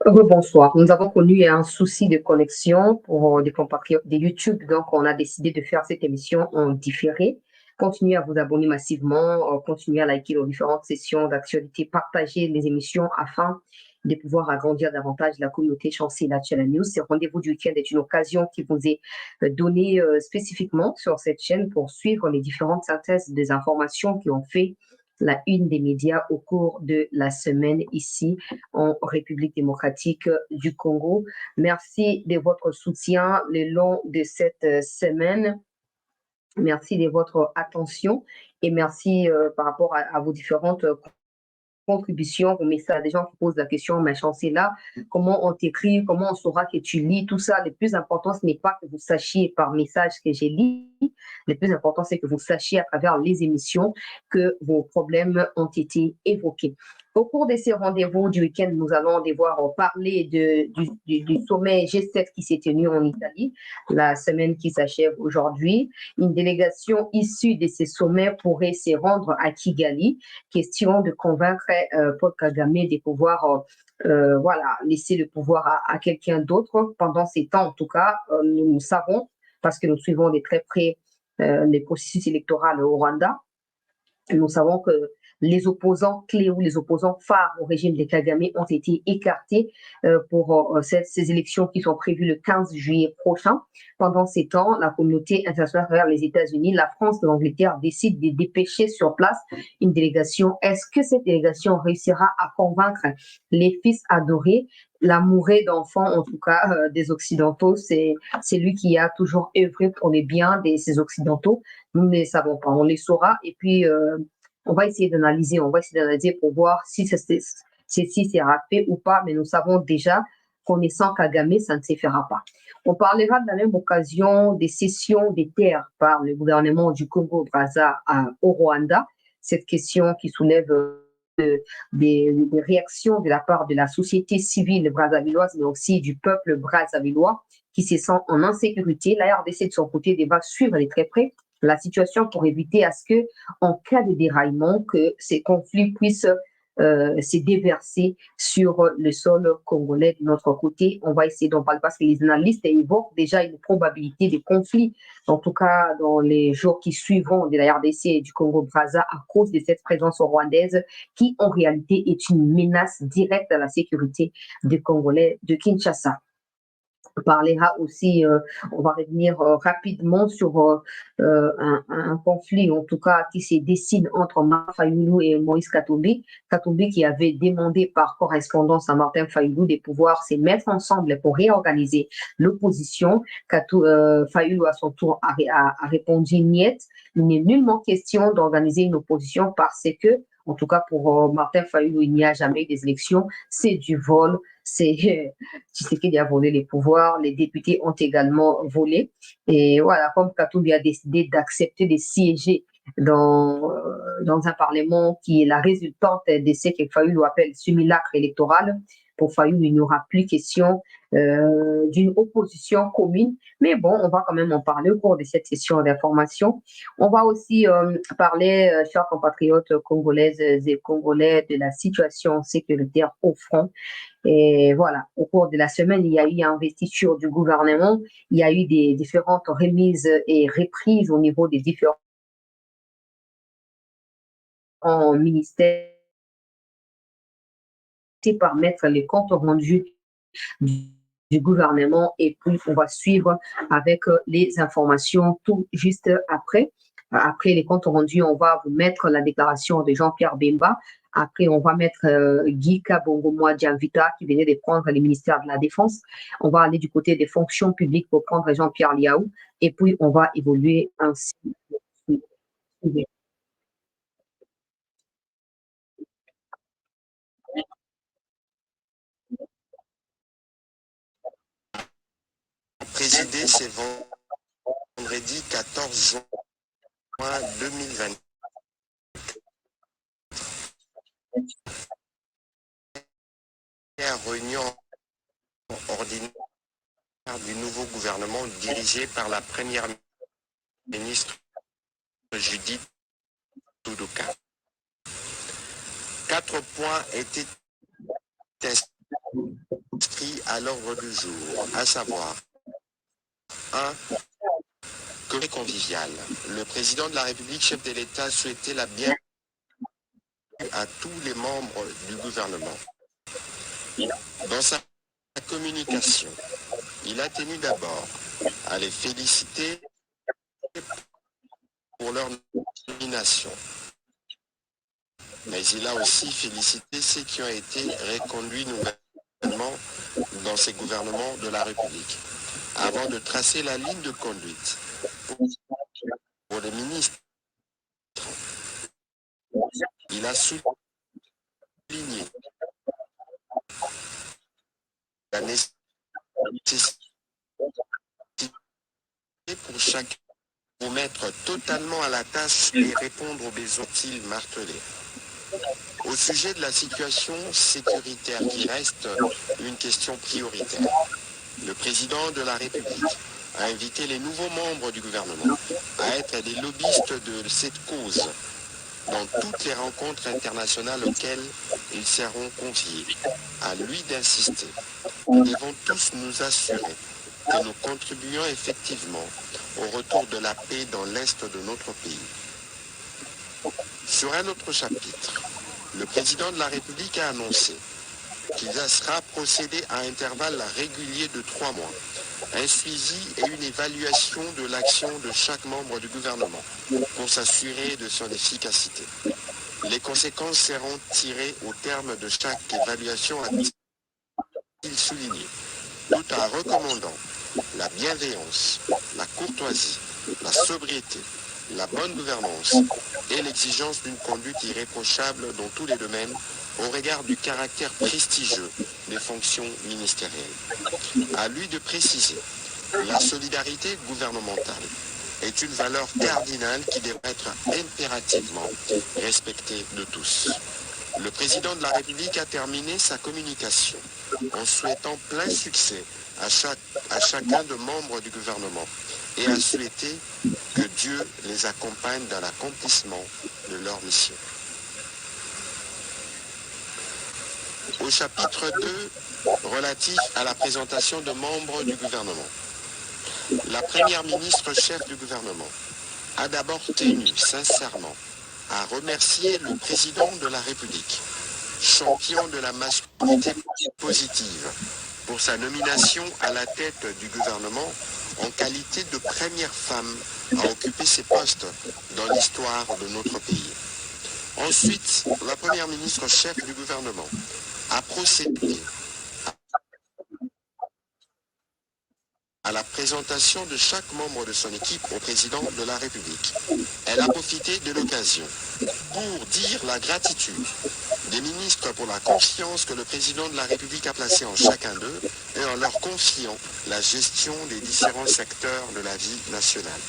Bonsoir. Nous avons connu un souci de connexion pour des compatriotes de YouTube, donc on a décidé de faire cette émission en différé. Continuez à vous abonner massivement, continuez à liker nos différentes sessions d'actualité, partagez les émissions afin de pouvoir agrandir davantage la communauté Chancel Channel News. Ce rendez-vous du week-end est une occasion qui vous est donnée spécifiquement sur cette chaîne pour suivre les différentes synthèses des informations qui ont fait la une des médias au cours de la semaine ici en République démocratique du Congo. Merci de votre soutien le long de cette semaine. Merci de votre attention et merci par rapport à vos différentes contributions, vos messages. Des gens qui posent la question, mais c'est là, comment on t'écrit, comment on saura que tu lis, tout ça. Le plus important, ce n'est pas que vous sachiez par message que j'ai lu. Le plus important, c'est que vous sachiez à travers les émissions que vos problèmes ont été évoqués. Au cours de ces rendez-vous du week-end, nous allons devoir parler du sommet G7 qui s'est tenu en Italie, la semaine qui s'achève aujourd'hui. Une délégation issue de ces sommets pourrait se rendre à Kigali, question de convaincre Paul Kagame de pouvoir voilà, laisser le pouvoir à quelqu'un d'autre. Pendant ces temps, en tout cas, nous savons, parce que nous suivons de très près les processus électoraux au Rwanda, nous savons que les opposants clés ou les opposants phares au régime de Kagame ont été écartés pour ces élections qui sont prévues le 15 juillet prochain. Pendant ces temps, la communauté internationale, vers les États-Unis, la France et l'Angleterre décident de dépêcher sur place une délégation. Est-ce que cette délégation réussira à convaincre les fils adorés, l'amoureux d'enfants, en tout cas des Occidentaux? C'est lui qui a toujours œuvré pour les biens de ces Occidentaux. Nous ne savons pas, on les saura. Et puis, on va essayer d'analyser pour voir si ceci sera fait ou pas. Mais nous savons déjà, connaissant Kagame, ça ne se fera pas. On parlera de la même occasion des cessions des terres par le gouvernement du Congo-Brazza au Rwanda. Cette question qui soulève des réactions de la part de la société civile brazzavilloise, mais aussi du peuple brazzavillois qui se sent en insécurité. La RDC, de son côté, va suivre de très près la situation pour éviter à ce que, en cas de déraillement, que ces conflits puissent se déverser sur le sol congolais. De notre côté, on va essayer d'en parler parce que les analystes évoquent déjà une probabilité de conflit, en tout cas dans les jours qui suivront de la RDC et du Congo-Brazza à cause de cette présence rwandaise qui, en réalité, est une menace directe à la sécurité des Congolais de Kinshasa. On parlera aussi, on va revenir rapidement sur un conflit, en tout cas, qui se dessine entre Martin Fayoulou et Moïse Katumbi. Katumbi qui avait demandé par correspondance à Martin Fayoulou de pouvoir se mettre ensemble pour réorganiser l'opposition. Fayoulou, à son tour, a répondu niet. Il n'est nullement question d'organiser une opposition parce que, en tout cas pour Martin Fayoulou, il n'y a jamais eu des élections, c'est du vol, c'est Tshisekedi a volé les pouvoirs, les députés ont également volé. Et voilà, comme Katumbi a décidé d'accepter de siéger dans un parlement qui est la résultante de ce que Fayoulou appelle simulacre électoral. Pour Fayoulou, il n'y aura plus question d'une opposition commune. Mais bon, on va quand même en parler au cours de cette session d'information. On va aussi parler, chers compatriotes congolaises et congolais, de la situation sécuritaire au front. Et voilà, au cours de la semaine, il y a eu investiture du gouvernement, il y a eu des différentes remises et reprises au niveau des différents ministères par mettre les comptes rendus du gouvernement et puis on va suivre avec les informations tout juste après. Après les comptes rendus, on va vous mettre la déclaration de Jean-Pierre Bemba. Après, on va mettre Guy Kabongo Dianvita qui venait de prendre le ministère de la Défense. On va aller du côté des fonctions publiques pour prendre Jean-Pierre Liaou. Et puis, on va évoluer ainsi. Présidé, c'est vendredi 14 juin 2020. Réunion ordinaire du nouveau gouvernement dirigé par la première ministre Judith Touduka. 4 points étaient à l'ordre du jour, à savoir 1. Comité convivial. Le président de la République, chef de l'État, souhaitait la bienvenue à tous les membres du gouvernement. Dans sa communication, il a tenu d'abord à les féliciter pour leur nomination. Mais il a aussi félicité ceux qui ont été reconduits nouvellement dans ces gouvernements de la République, avant de tracer la ligne de conduite pour les ministres. Il a souligné la nécessité pour chacun de mettre totalement à la tâche et répondre aux besoins qu'ils martelés. Au sujet de la situation sécuritaire qui reste une question prioritaire, le président de la République a invité les nouveaux membres du gouvernement à être des lobbyistes de cette cause dans toutes les rencontres internationales auxquelles ils seront conviés. À lui d'insister. Nous devons tous nous assurer que nous contribuons effectivement au retour de la paix dans l'Est de notre pays. Sur un autre chapitre, le président de la République a annoncé qu'il sera procédé à intervalles réguliers de 3 mois, un suivi et une évaluation de l'action de chaque membre du gouvernement pour s'assurer de son efficacité. Les conséquences seront tirées au terme de chaque évaluation, a-t-il souligné, tout en recommandant la bienveillance, la courtoisie, la sobriété, la bonne gouvernance et l'exigence d'une conduite irréprochable dans tous les domaines au regard du caractère prestigieux des fonctions ministérielles. À lui de préciser, la solidarité gouvernementale est une valeur cardinale qui devrait être impérativement respectée de tous. Le président de la République a terminé sa communication en souhaitant plein succès à chacun de membres du gouvernement et a souhaité que Dieu les accompagne dans l'accomplissement de leur mission. Au chapitre 2, relatif à la présentation de membres du gouvernement, la première ministre chef du gouvernement a d'abord tenu sincèrement à remercier le président de la République, champion de la masculinité positive, pour sa nomination à la tête du gouvernement en qualité de première femme à occuper ces postes dans l'histoire de notre pays. Ensuite, la première ministre chef du gouvernement a procédé à la présentation de chaque membre de son équipe au président de la République. Elle a profité de l'occasion pour dire la gratitude des ministres pour la confiance que le président de la République a placée en chacun d'eux et en leur confiant la gestion des différents secteurs de la vie nationale.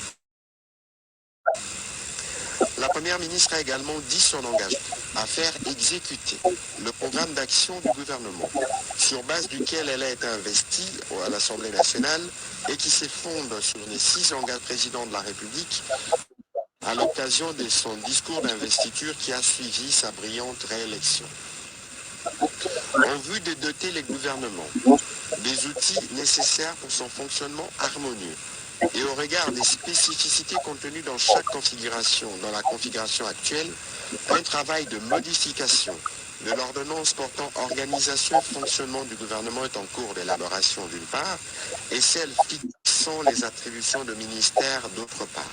La première ministre a également dit son engagement à faire exécuter le programme d'action du gouvernement, sur base duquel elle a été investie à l'Assemblée nationale et qui se fonde sur les 6 engagements du président de la République à l'occasion de son discours d'investiture qui a suivi sa brillante réélection. En vue de doter les gouvernements des outils nécessaires pour son fonctionnement harmonieux, et au regard des spécificités contenues dans chaque configuration, dans la configuration actuelle, un travail de modification de l'ordonnance portant organisation et fonctionnement du gouvernement est en cours d'élaboration d'une part, et celle fixant les attributions de ministères d'autre part.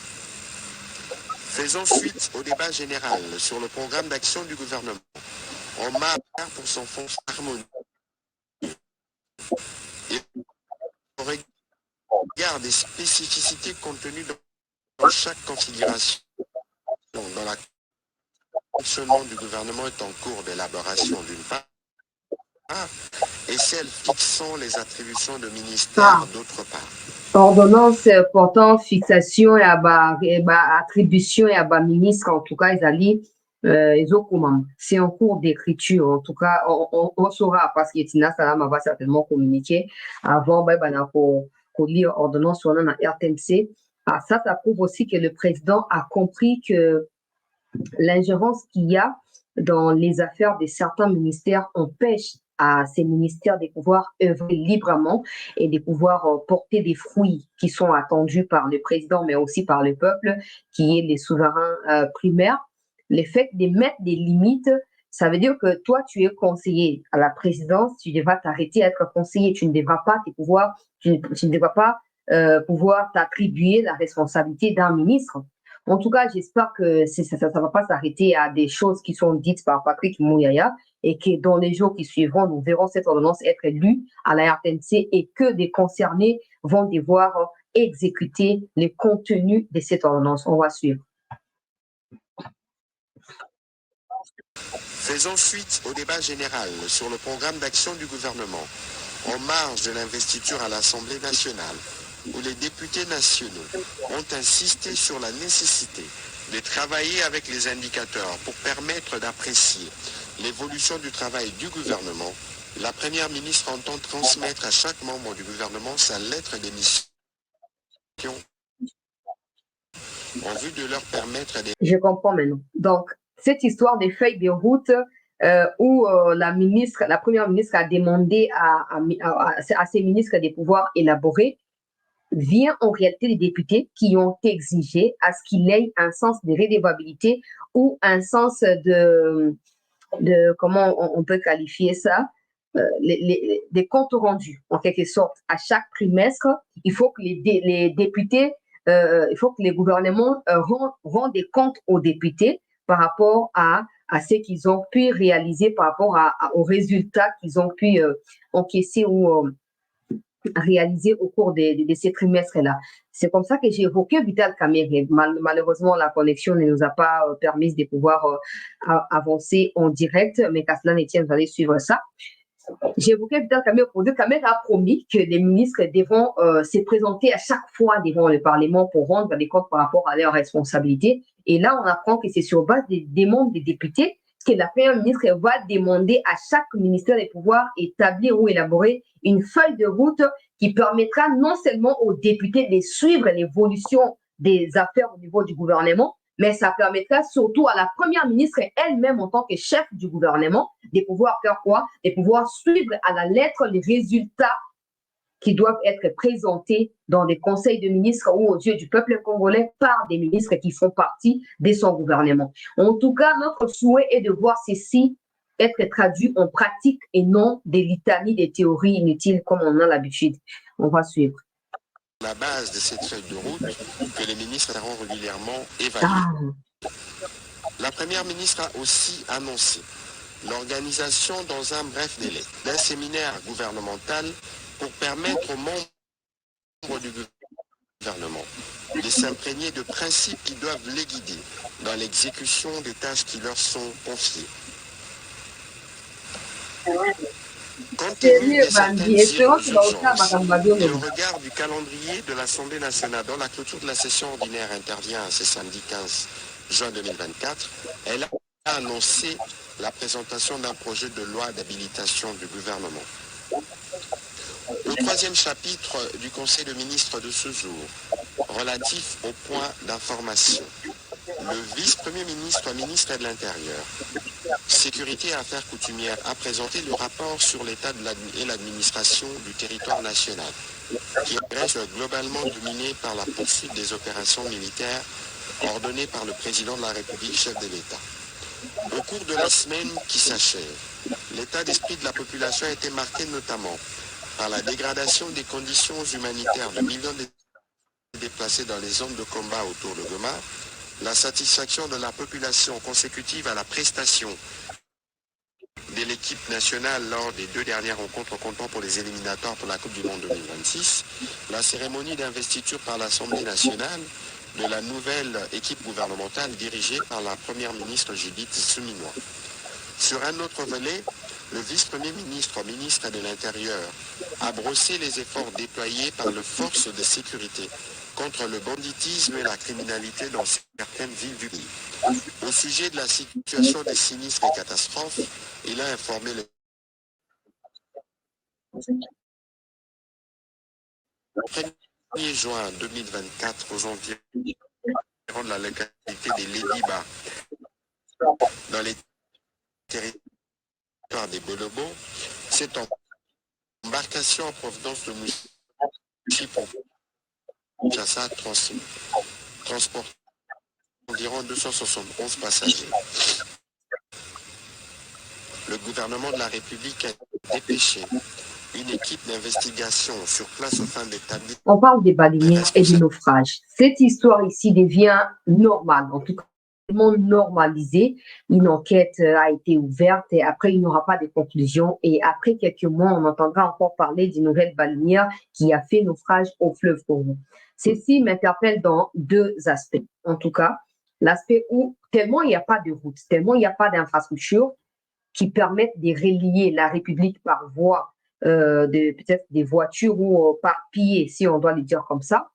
Faisons suite au débat général sur le programme d'action du gouvernement, en matière pour son fonctionnement harmonieux, et au regard des spécificités contenues dans chaque configuration, dans la fonctionnement du gouvernement est en cours d'élaboration d'une part, et celle fixant les attributions de ministères d'autre part. Ordonnance portant fixation et attribution et ministre, en tout cas, ils allaient c'est en cours d'écriture. En tout cas, on saura parce que Tina Salam va certainement communiquer avant pour lire ordonnance sur la RTMC. Ça prouve aussi que le président a compris que l'ingérence qu'il y a dans les affaires de certains ministères empêche à ces ministères de pouvoir œuvrer librement et de pouvoir porter des fruits qui sont attendus par le président, mais aussi par le peuple, qui est les souverains primaires. Le fait de mettre des limites, ça veut dire que toi, tu es conseiller à la présidence, tu devras t'arrêter à être conseiller, tu ne devras pas tu ne devras pas pouvoir t'attribuer la responsabilité d'un ministre. En tout cas, j'espère que ça ne va pas s'arrêter à des choses qui sont dites par Patrick Mouyaya et que dans les jours qui suivront, nous verrons cette ordonnance être lue à la RTNC et que des concernés vont devoir exécuter les contenus de cette ordonnance. On va suivre. Faisons suite au débat général sur le programme d'action du gouvernement en marge de l'investiture à l'Assemblée nationale, où les députés nationaux ont insisté sur la nécessité de travailler avec les indicateurs pour permettre d'apprécier l'évolution du travail du gouvernement. La Première ministre entend transmettre à chaque membre du gouvernement sa lettre d'émission en vue de leur permettre des... Je comprends maintenant. Donc, cette histoire des feuilles de route où la Première ministre a demandé à ses ministres de pouvoir élaborer vient en réalité des députés qui ont exigé à ce qu'il ait un sens de redevabilité ou un sens de comment on peut qualifier ça, des comptes rendus, en quelque sorte. À chaque trimestre, il faut que les députés, il faut que les gouvernements rendent des comptes aux députés par rapport à ce qu'ils ont pu réaliser, par rapport aux résultats qu'ils ont pu encaisser ou réaliser au cours de ces trimestres-là. C'est comme ça que j'ai évoqué Vital Kamerhe. Malheureusement, la connexion ne nous a pas permis de pouvoir avancer en direct, mais qu'à cela ne tienne, vous allez suivre ça. J'ai évoqué Vital Kamerhe pour dire Kamerhe a promis que les ministres devront se présenter à chaque fois devant le Parlement pour rendre des comptes par rapport à leurs responsabilités. Et là, on apprend que c'est sur base des demandes des députés que la Première ministre va demander à chaque ministère de pouvoir établir ou élaborer une feuille de route qui permettra non seulement aux députés de suivre l'évolution des affaires au niveau du gouvernement, mais ça permettra surtout à la Première ministre elle-même en tant que chef du gouvernement de pouvoir faire quoi? De pouvoir suivre à la lettre les résultats qui doivent être présentés dans des conseils de ministres ou aux yeux du peuple congolais par des ministres qui font partie de son gouvernement. En tout cas, notre souhait est de voir ceci être traduit en pratique et non des litanies, des théories inutiles comme on a l'habitude. On va suivre. La base de cette feuille de route que les ministres seront régulièrement évalués. La Première ministre a aussi annoncé l'organisation dans un bref délai d'un séminaire gouvernemental pour permettre aux membres du gouvernement de s'imprégner de principes qui doivent les guider dans l'exécution des tâches qui leur sont confiées. Compte tenu de certaines urgences et au regard du calendrier de l'Assemblée nationale, dont la clôture de la session ordinaire intervient ce samedi 15 juin 2024, elle a annoncé la présentation d'un projet de loi d'habilitation du gouvernement. Au troisième chapitre du Conseil de ministres de ce jour, relatif aux points d'information, le vice-premier ministre, ministre de l'Intérieur, Sécurité et Affaires coutumières, a présenté le rapport sur l'état et l'administration du territoire national, qui reste globalement dominé par la poursuite des opérations militaires ordonnées par le président de la République, chef de l'État. Au cours de la semaine qui s'achève, l'état d'esprit de la population a été marqué notamment par la dégradation des conditions humanitaires de millions de déplacés dans les zones de combat autour de Goma, la satisfaction de la population consécutive à la prestation de l'équipe nationale lors des 2 dernières rencontres comptant pour les éliminatoires pour la Coupe du Monde 2026, la cérémonie d'investiture par l'Assemblée nationale de la nouvelle équipe gouvernementale dirigée par la Première ministre Judith Suminwa. Sur un autre volet, le vice-premier ministre, ministre de l'Intérieur, a brossé les efforts déployés par les forces de sécurité contre le banditisme et la criminalité dans certaines villes du pays. Au sujet de la situation des sinistres et catastrophes, il a informé le 1er juin 2024 aux environs de la localité des Lédiba, dans les territoires des Bolobos, cette embarcation en provenance de Kinshasa transporte environ 271 passagers. Le gouvernement de la République a dépêché une équipe d'investigation sur place afin d'établir... On parle des baleinières et des naufrages. Cette histoire ici devient normale, en tout cas normalisée. Une enquête a été ouverte et après, il n'y aura pas de conclusion. Et après quelques mois, on entendra encore parler d'une nouvelle baleinière qui a fait naufrage au fleuve Congo. Ceci m'interpelle dans deux aspects. En tout cas, l'aspect où tellement il n'y a pas de route, tellement il n'y a pas d'infrastructure qui permettent de relier la République par voie peut-être des voitures ou par pied, si on doit le dire comme ça,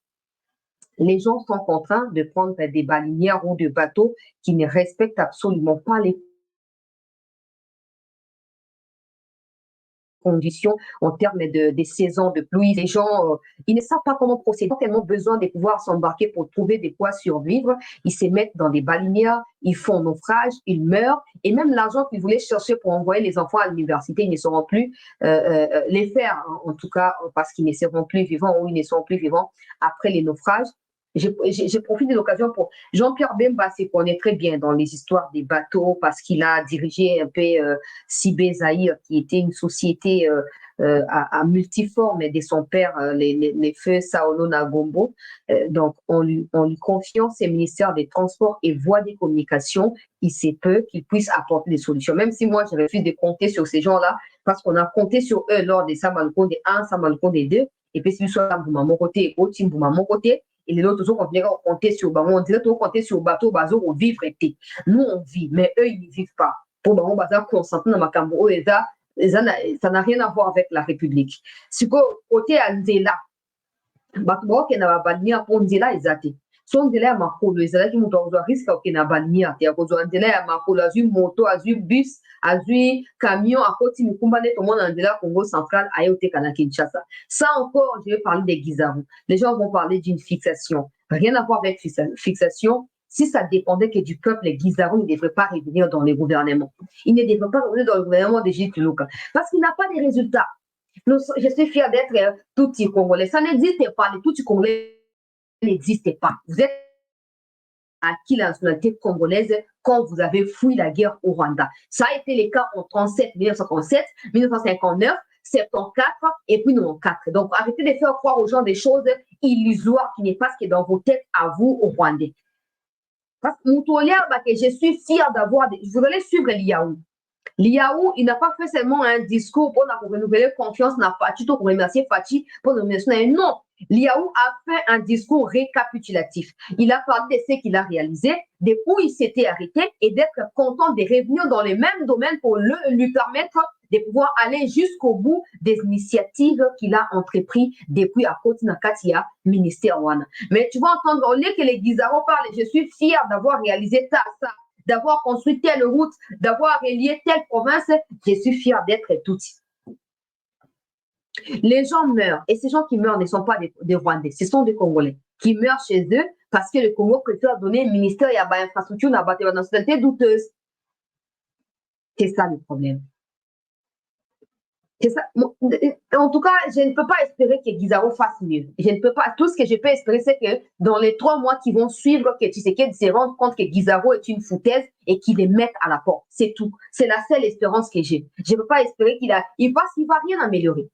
les gens sont contraints de prendre des baleinières ou des bateaux qui ne respectent absolument pas les conditions en termes de saisons de pluie. Les gens, ils ne savent pas comment procéder. Ils ont tellement besoin de pouvoir s'embarquer pour trouver de quoi survivre. Ils se mettent dans des baleinières, ils font naufrage, ils meurent. Et même l'argent qu'ils voulaient chercher pour envoyer les enfants à l'université, ils ne sauront plus les faire, en tout cas, parce qu'ils ne seront plus vivants ou ils ne seront plus vivants après les naufrages. J'ai profité de l'occasion pour... Jean-Pierre Bemba se connaît très bien dans les histoires des bateaux parce qu'il a dirigé un peu Sibé Zahir, qui était une société à multiforme de son père, les feux Saolo Nagombo. Donc, on lui confiant ces ministères des Transports et voies des communications, il se peut qu'ils puissent apporter des solutions. Même si moi, je refuse de compter sur ces gens-là parce qu'on a compté sur eux lors des Samalconde 1, Samalconde 2, et puis si soit Bouma mon côté, Otim Bouma mon côté, et les autres, on dirait qu'on comptait sur on dirait qu'on comptait sur le bateau, bateau, on vivre été. Nous, on vit, mais eux, ils ne vivent pas. Pour on va concentrer dans ma cambo, ça n'a rien à voir avec la République. Si côté Anzela, bateau qui n'a pas ni à Ponzela, ils ont son délai à Makolo, ils ont qui m'ont risque au Kenabania, et à cause d'un délai à Makolo, à moto, à bus, à camion, à côté de Kumbane, tout le monde en délai Congo central, à Yote Kinshasa. Ça encore, je vais parler des Guizarou. Les gens vont parler d'une fixation. Rien à voir avec fixation. Si ça dépendait que du peuple, les Guizarou ne devraient pas revenir dans les gouvernements. Ils ne devraient pas revenir dans le gouvernement de Gilles Luka. Parce qu'il n'a pas de résultats. Je suis fier d'être tout-i congolais. Ça n'existe pas. Les tout-i congolais n'existent pas. Vous êtes acquis la nationalité congolaise quand vous avez fui la guerre au Rwanda. Ça a été le cas en 37, 1937, 1959, 74 et puis 94. Donc, arrêtez de faire croire aux gens des choses illusoires qui n'est pas ce qui est dans vos têtes à vous, au Rwandais. Parce que je suis fière d'avoir... Vous allez suivre l'IAO. L'IAO, il n'a pas fait seulement un discours pour renouveler confiance dans Fati, pour remercier Fati, pour remercier. Non, l'IAO a fait un discours récapitulatif. Il a parlé de ce qu'il a réalisé, de où il s'était arrêté et d'être content de revenir dans les mêmes domaines pour lui permettre de pouvoir aller jusqu'au bout des initiatives qu'il a entreprises depuis à côté Nakatia, ministère Wana. Mais tu vas entendre, au lieu que les Guizarro parlent, je suis fière d'avoir réalisé ça, d'avoir construit telle route, d'avoir relié telle province, je suis fière d'être tout. Les gens meurent, et ces gens qui meurent ne sont pas des Rwandais, ce sont des Congolais qui meurent chez eux parce que le Congo préfère donner un ministère et une infrastructure à la nationalité douteuse. C'est ça le problème. C'est ça. En tout cas, je ne peux pas espérer que Guizarro fasse mieux. Je ne peux pas. Tout ce que je peux espérer, c'est que dans les 3 mois qui vont suivre, que Tshisekedi se rende compte que Guizarro est une foutaise et qu'il les mette à la porte. C'est tout. C'est la seule espérance que j'ai. Je ne peux pas espérer qu'il va rien améliorer.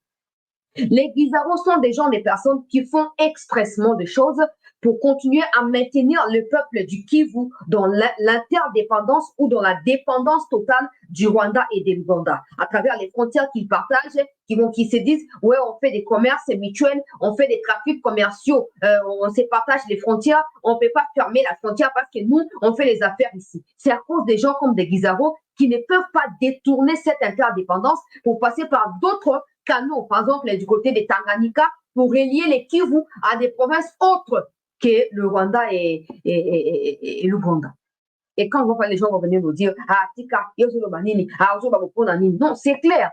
Les Guizarro sont des personnes qui font expressement des choses pour continuer à maintenir le peuple du Kivu dans l'interdépendance ou dans la dépendance totale du Rwanda et de l'Ouganda, à travers les frontières qu'ils partagent, qui se disent, ouais, on fait des commerces mutuels, on fait des trafics commerciaux, on se partage les frontières, on ne peut pas fermer la frontière parce que nous, on fait les affaires ici. C'est à cause des gens comme des Guizarro qui ne peuvent pas détourner cette interdépendance pour passer par d'autres canaux, par exemple du côté des Tanganyika, pour relier les Kivu à des provinces autres que le Rwanda et l'Ouganda. Et quand on voit les gens vont venir nous dire, ah, tika, non, c'est clair.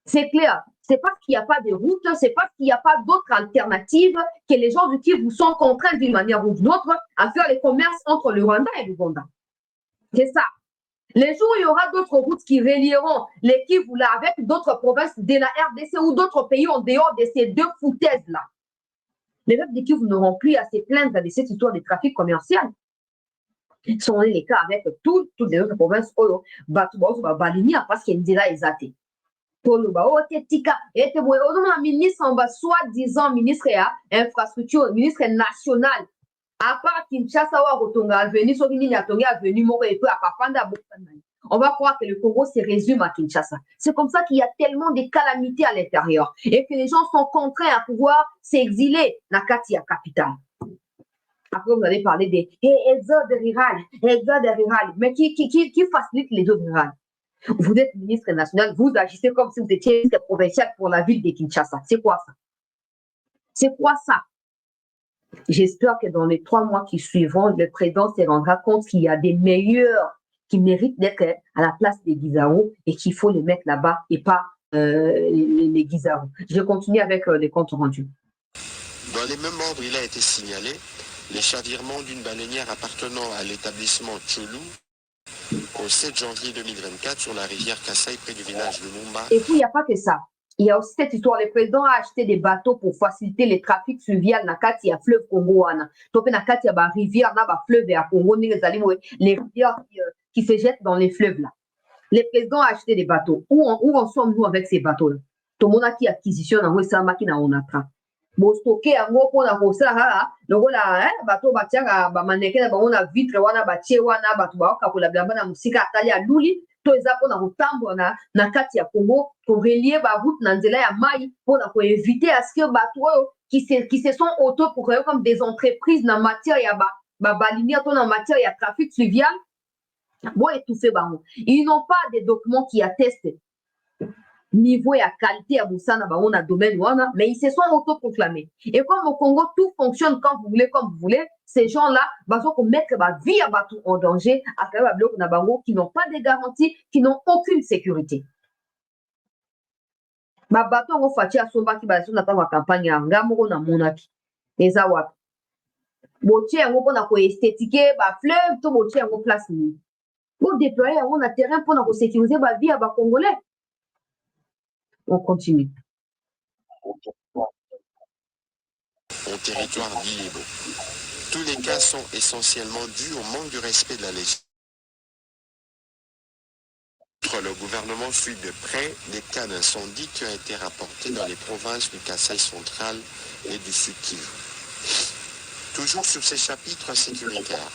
C'est clair. C'est parce qu'il n'y a pas de route, c'est parce qu'il n'y a pas d'autres alternatives que les gens du Kivu sont contraints d'une manière ou d'une autre à faire les commerces entre le Rwanda et l'Ouganda. C'est ça. Les jours où il y aura d'autres routes qui relieront les Kivu là avec d'autres provinces de la RDC ou d'autres pays en dehors de ces deux foutaises-là, les peuples de Kivu n'auront plus à se plaindre de cette histoire de trafic commercial. Ce sont les cas avec toutes les autres provinces. Parce qu'il y a des athées. Toloba ote tika ete boye ozomona ministre en bas soi-disant ministre ya infrastructure ministre national à part Kinshasa wa kotonga avenue soki nini atongi avenue moko et puis apapanda bokana. On va croire que le Congo se résume à Kinshasa. C'est comme ça qu'il y a tellement de calamités à l'intérieur et que les gens sont contraints à pouvoir s'exiler na kati ya capitale. Après, vous allez parler des exodes rural, mais qui facilite les exodes rurales? Vous êtes ministre national, vous agissez comme si vous étiez ministre provincial pour la ville de Kinshasa. C'est quoi ça? C'est quoi ça? J'espère que dans les 3 mois qui suivront, le président se rendra compte qu'il y a des meilleurs qui méritent d'être à la place des Guizarros et qu'il faut les mettre là-bas et pas les Guizarros. Je continue avec les comptes rendus. Dans les mêmes ordres, il a été signalé les chavirements d'une baleinière appartenant à l'établissement Tcholou au 7 janvier 2024 sur la rivière Kassai près du village de Mumba. Et puis, il n'y a pas que ça. Il y a aussi cette histoire. Le président a acheté des bateaux pour faciliter les trafics fluvial dans le fleuve Congo. Donc, dans la rivière, dans le fleuve à Congo, les rivières qui se jettent dans les fleuves. Là. Le président a acheté des bateaux. Où en sommes-nous avec ces bateaux-là? Tout le monde a qui acquisition dans le makina on apprend. Bostoke yango mpona kosala lokola bato batiaka bamaneke na bango na vitre wana batie wana bato baokakola bilamba na mosika atali aluli to eza mpona kotambola na kati ya Congo korelie baroute na nzela ya mai mpona koevite aske bato oyo qui se sont autoproclamés comme des entreprises na matière ya balinière to na matière ya trafic fluvial bo étouffer bango. Ils n'ont pas des documents qui attestent niveau et à qualité à Moussana, on a domaine, mais ils se sont autoproclamés. Et comme au Congo, tout fonctionne quand vous voulez, comme vous voulez, ces gens-là, vont mettre la vie à Batou en danger à travers bloc Nabango qui n'ont pas de garanties, qui n'ont aucune sécurité. Bateau on fait à son baki baso na pas campagne ngamoko na monaki. Eza wapi. Botie yango pona ko esthétiquer ba fleuve to botie yango place ni. Pour déployer on a terrain pour na sécuriser ba vie à ba congolais. On continue. Au territoire d'Ilebo. Tous les cas sont essentiellement dus au manque de respect de la législation. Le gouvernement suit de près des cas d'incendie qui ont été rapportés dans les provinces du Kasaï central et du Sud Kivu. Toujours sur ces chapitres sécuritaires,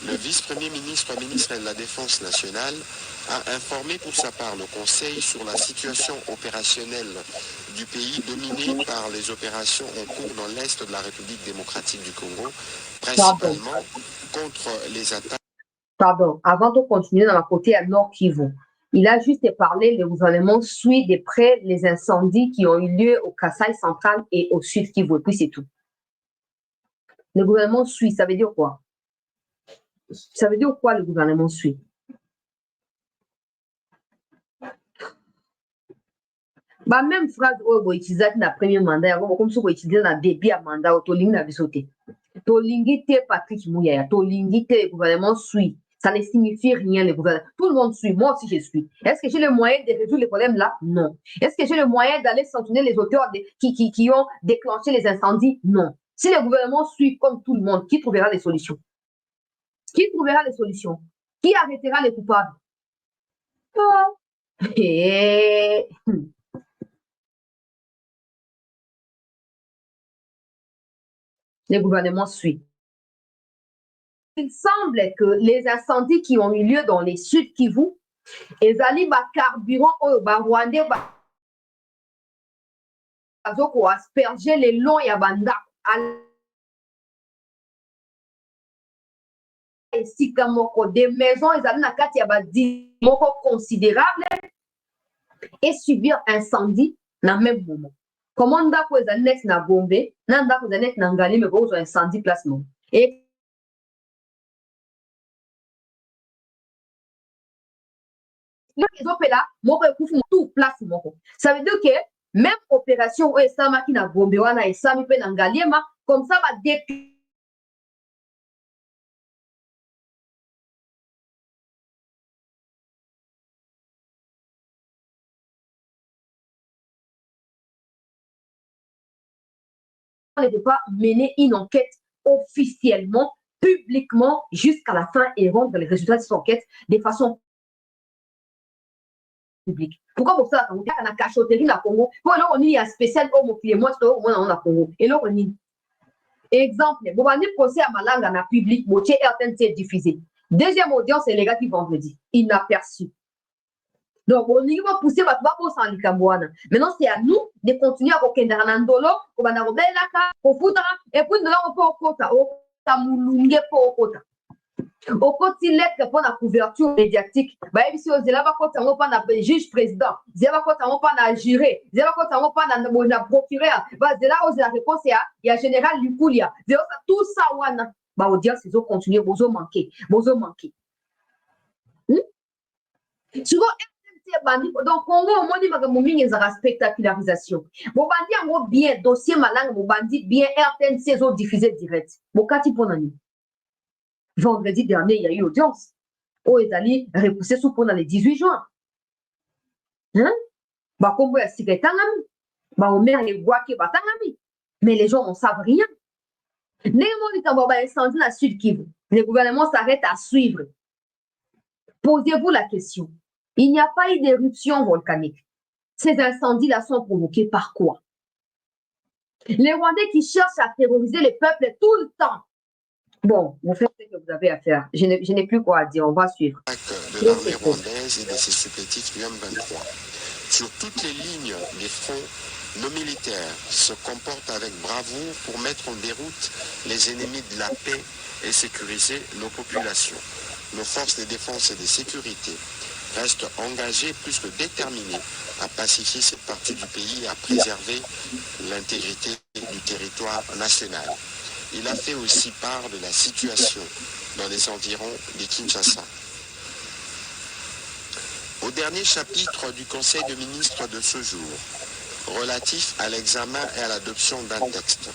le vice-premier ministre de la Défense nationale a informé pour sa part le Conseil sur la situation opérationnelle du pays dominé par les opérations en cours dans l'Est de la République démocratique du Congo, principalement contre les attaques. Pardon, avant de continuer dans la côté à Nord Kivu, il a juste parlé, le gouvernement suit de près les incendies qui ont eu lieu au Kasaï central et au Sud Kivu, et puis c'est tout. Le gouvernement suit, ça veut dire quoi? Ça veut dire quoi le gouvernement suit? Bah même phrase oyo utiliser na premier mandat comme si utiliser na début ya mandat tolingi na biso te. Tolingi te Patrick Muyaya, tolingi te le gouvernement suit. Ça ne signifie rien le gouvernement. Tout le monde suit, moi aussi je suis. Est-ce que j'ai le moyen de résoudre les problèmes là? Non. Est-ce que j'ai le moyen d'aller sanctionner les auteurs qui ont déclenché les incendies? Non. Si le gouvernement suit comme tout le monde, qui trouvera les solutions? Qui trouvera les solutions? Qui arrêtera les coupables? Et... le gouvernement suit. Il semble que les incendies qui ont eu lieu dans les Sud Kivu, ezali ba carburant oyo ba Rwandais bazoko asperger les longs ya banda esika moko des maisons ezali na kati ya badi moko considérable et subir incendie na même moment. Comment ndako ezali net na Gombe, na ndako ezali net na Ngali mais kozwa incendie place moko. Et tout place moko. Ça veut dire que même opération oyo esalamaki na Gombe wana esami mpe na Ngaliema comme ça ba ne peut pas mener une enquête officiellement, publiquement, jusqu'à la fin et rendre les résultats de cette enquête de façon publique. Pourquoi vous faites la cachotterie la Congo? Pour alors on y a spécial homme qui est moi on a Congo. Et là on y exemple, vous avez procès à Malanga dans le public, moitié RTNC diffusé. Deuxième audience, c'est les gars qui vendredi. Inaperçu. Donc, on y va pousser votre babo sans l'icabouana. Maintenant, c'est à nous de continuer à requérir un dollar, on va dans la pour foutre, et puis nous allons pas au quota, au tamoulungue pour au quota. Au côté lettre pour la couverture médiatique, bah, si on dit là, on pas na juge président, zéro côté on pas na juré, zéro côté on pas na procureur, bah, c'est là où la réponse il y a général Lukulia, zéro tout ça, wana, bah, audience, ils ont continué, bozo manqué. Souvent, donc, Congo, on dit que c'est la spectacularisation. Mon bandit a bien dossier malin, mon bandit bien RTNC ont diffusé direct. Mon cas, pour l'année. Vendredi dernier, il y a eu audience. Oh, est allé repousser sous pendant le 18 juin. Hein? Bah, comme vous êtes secrétaire, bah, on met les voix qui battent, mais les gens ne savent rien. Néanmoins, il y a incendie dans le sud Kivu. Le gouvernement s'arrête à suivre. Posez-vous la question. Il n'y a pas eu d'éruption volcanique. Ces incendies-là sont provoqués par quoi? Les Rwandais qui cherchent à terroriser les peuples tout le temps. Bon, vous faites ce que vous avez à faire. Je n'ai plus quoi à dire. On va suivre. De l'armée rwandaise et de ses supplétifs du M23. Sur toutes les lignes des fronts, nos militaires se comportent avec bravoure pour mettre en déroute les ennemis de la paix et sécuriser nos populations. Nos forces de défense et de sécurité restent engagées plus que déterminées à pacifier cette partie du pays et à préserver l'intégrité du territoire national. Il a fait aussi part de la situation dans les environs de Kinshasa. Au dernier chapitre du Conseil de ministres de ce jour, relatif à l'examen et à l'adoption d'un texte,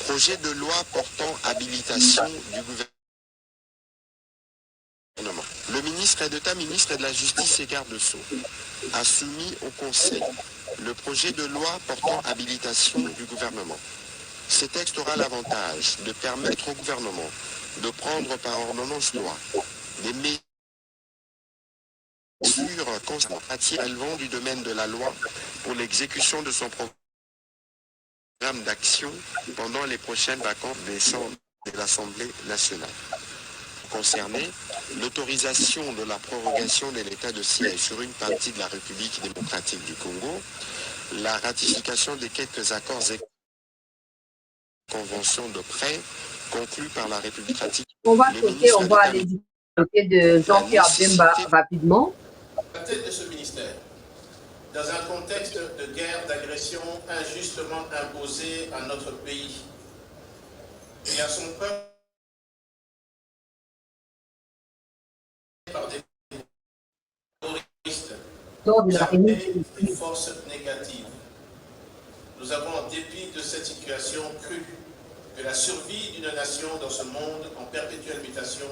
projet de loi portant habilitation du gouvernement. Le ministre d'État, ministre de la Justice et garde-sceaux a soumis au Conseil le projet de loi portant habilitation du gouvernement. Ce texte aura l'avantage de permettre au gouvernement de prendre par ordonnance loi des mesures constatives relevant du domaine de la loi pour l'exécution de son programme d'action pendant les prochaines vacances de l'Assemblée nationale. Concernée, l'autorisation de la prorogation de l'état de siège sur une partie de la République démocratique du Congo, la ratification de quelques accords et conventions de prêt conclues par la République démocratique. On va sauter, on va aller du côté de Jean-Pierre Bemba rapidement. La tête de ce ministère, dans un contexte de guerre, d'agression injustement imposée à notre pays et à son peuple, par des terroristes, des forces négatives. Nous avons, en dépit de cette situation, cru que la survie d'une nation dans ce monde en perpétuelle mutation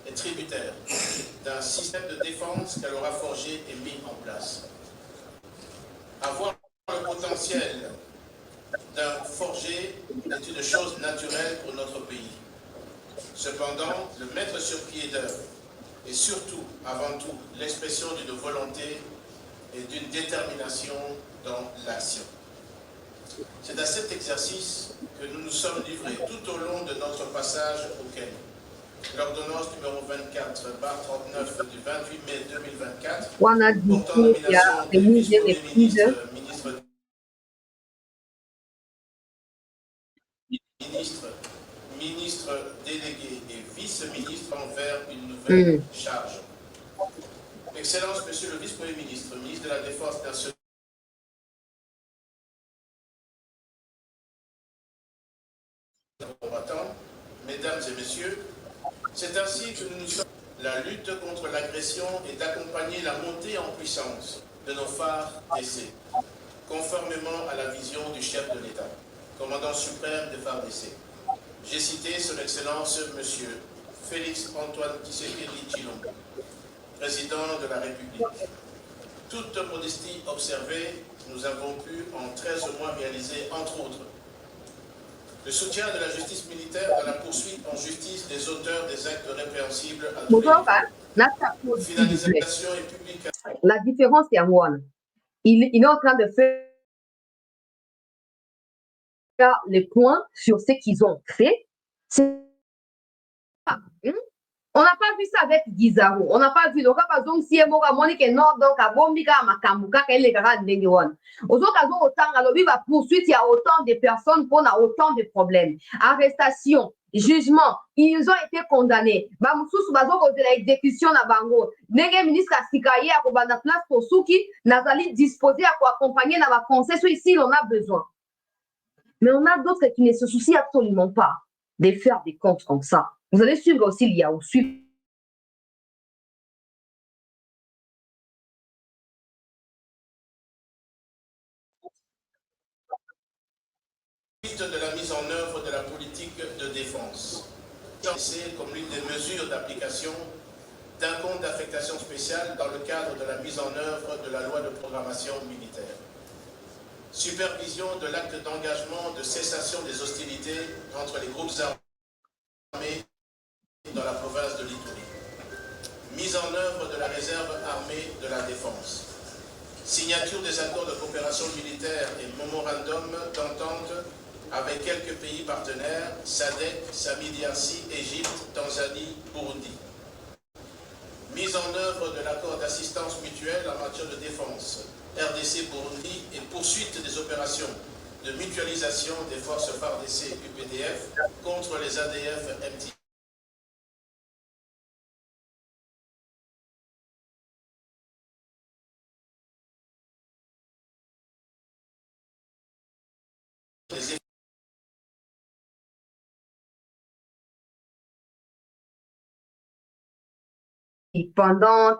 est tributaire d'un système de défense qu'elle aura forgé et mis en place. Avoir le potentiel d'un forger est une chose naturelle pour notre pays. Cependant, le mettre sur pied d'œuvre et surtout, avant tout, l'expression d'une volonté et d'une détermination dans l'action. C'est à cet exercice que nous nous sommes livrés tout au long de notre passage au Kenya. L'ordonnance numéro 24/39 du 28 mai 2024 portant nomination des vice-premiers ministres délégués et vice-ministres envers une nouvelle charge. Excellence, Monsieur le vice-premier ministre, ministre de la Défense nationale, combattants, mesdames et messieurs, c'est ainsi que nous sommes la lutte contre l'agression et d'accompagner la montée en puissance de nos phares d'essai, conformément à la vision du chef de l'État, commandant suprême des phares d'essai. J'ai cité son Excellence Monsieur Félix Antoine Tshisekedi Tshilombo, président de la République. Toute modestie observée, nous avons pu en 13 mois réaliser, entre autres, Le soutien de la justice militaire dans la poursuite en justice des auteurs des actes répréhensibles à tous les niveaux. Finalisation et publication. La différence est à moi. Il est en train de faire les points sur ce qu'ils ont fait. On n'a pas vu ça avec Guizaro. On n'a pas vu le cas par exemple si Emoga Monique est nord donc à Bombika Makambuka qu'elle est grande Dengiwan. Aux occasions autant alors il va poursuivre il y a autant de personnes qu'on a autant de problèmes. Arrestation, jugement, ils ont été condamnés. Bamoussous bazo de l'exécution à Bango. Nege ministre Sikaye à Kobana place pour Souki, Nazali disposé à accompagner dans la procès ici on a besoin. Mais on a d'autres qui ne se soucient absolument pas de faire des comptes comme ça. Vous allez suivre aussi l'IA ou suivre. De la mise en œuvre de la politique de défense. C'est comme l'une des mesures d'application d'un compte d'affectation spéciale dans le cadre de la mise en œuvre de la loi de programmation militaire. Supervision de l'acte d'engagement de cessation des hostilités entre les groupes armés dans la province de l'Ituri. Mise en œuvre de la réserve armée de la défense. Signature des accords de coopération militaire et mémorandum d'entente avec quelques pays partenaires, SADC, Samidiarsi, Égypte, Tanzanie, Burundi. Mise en œuvre de l'accord d'assistance mutuelle en matière de défense, RDC Burundi, et poursuite des opérations de mutualisation des forces FARDC UPDF contre les ADF MT. Pendant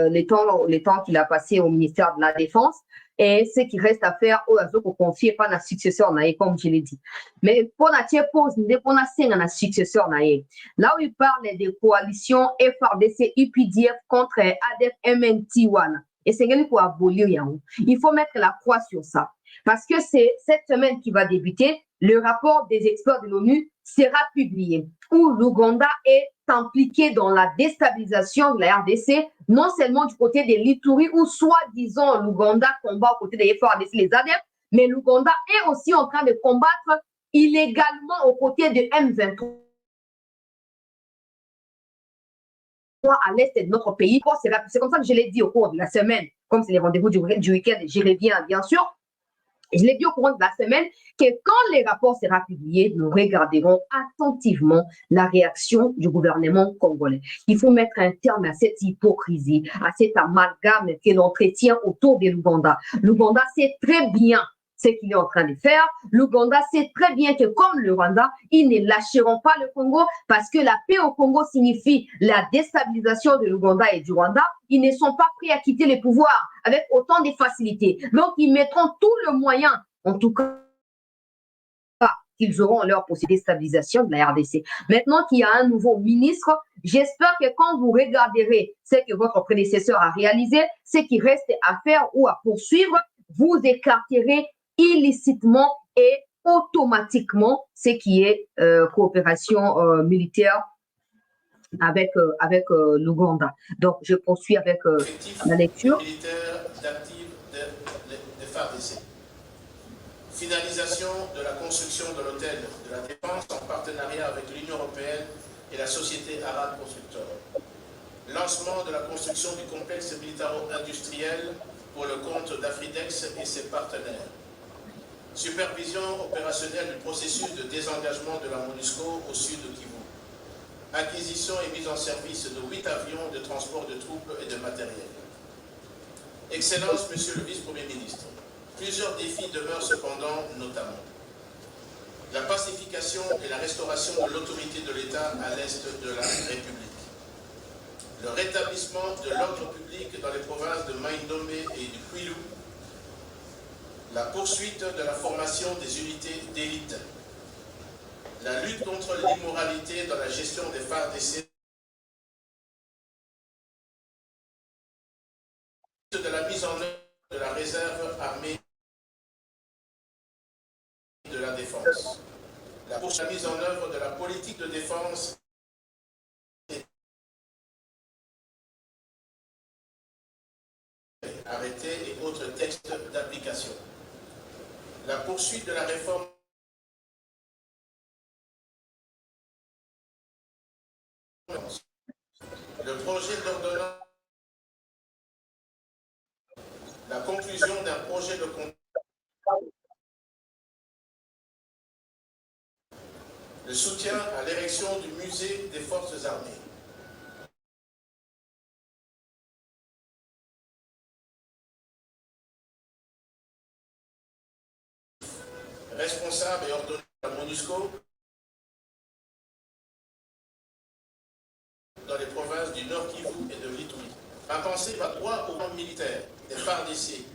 les temps qu'il a passé au ministère de la Défense, et ce qui reste à faire, pour confier pas la successeur, comme je l'ai dit. Mais pour la pause, pour la successeur, là où il parle des coalitions FRDC, UPDF contre ADF MNT1, et c'est pour abolir, il faut mettre la croix sur ça. Parce que c'est cette semaine qui va débuter, le rapport des experts de l'ONU sera publié, où l'Ouganda est impliqué dans la déstabilisation de la RDC, non seulement du côté de l'Ituri, où soi-disant l'Ouganda combat aux côtés des FARDC, les ADF, mais l'Ouganda est aussi en train de combattre illégalement aux côtés de M23 à l'est de notre pays. C'est comme ça que je l'ai dit au cours de la semaine, comme c'est les rendez-vous du week-end, j'y reviens bien sûr. Je l'ai dit au courant de la semaine que quand les rapports seront publiés, nous regarderons attentivement la réaction du gouvernement congolais. Il faut mettre un terme à cette hypocrisie, à cet amalgame que l'on entretient autour de l'Ouganda. L'Ouganda sait très bien ce qu'il est en train de faire. L'Ouganda sait très bien que comme le Rwanda, ils ne lâcheront pas le Congo parce que la paix au Congo signifie la déstabilisation de l'Ouganda et du Rwanda. Ils ne sont pas prêts à quitter les pouvoirs avec autant de facilité. Donc, ils mettront tout le moyen, en tout cas, qu'ils auront leur possibilité de déstabilisation de la RDC. Maintenant qu'il y a un nouveau ministre, j'espère que quand vous regarderez ce que votre prédécesseur a réalisé, ce qui reste à faire ou à poursuivre, vous écarterez illicitement et automatiquement ce qui est coopération militaire avec l'Ouganda. Donc, je poursuis avec la lecture. Militaire d'actifs des FARDC. Finalisation de la construction de l'hôtel de la Défense en partenariat avec l'Union européenne et la société arabe constructeur. Lancement de la construction du complexe militaro-industriel pour le compte d'Afridex et ses partenaires. Supervision opérationnelle du processus de désengagement de la MONUSCO au sud de Kivu. Acquisition et mise en service de 8 avions de transport de troupes et de matériel. Excellence, Monsieur le Vice-Premier ministre, plusieurs défis demeurent cependant, notamment la pacification et la restauration de l'autorité de l'État à l'est de la République, le rétablissement de l'ordre public dans les provinces de Maïndomé et du Kwilu, la poursuite de la formation des unités d'élite, la lutte contre l'immoralité dans la gestion des FARDC, de la mise en œuvre de la réserve armée de la défense, pour la mise en œuvre de la politique de défense arrêtés et autres textes d'application. La poursuite de la réforme le projet d'ordonnance, la conclusion d'un projet de contrat, le soutien à l'érection du musée des forces armées. Responsable et ordonné à MONUSCO dans les provinces du Nord Kivu et de l'Ituri. Ma pensée va droit au camp militaire des FARDC.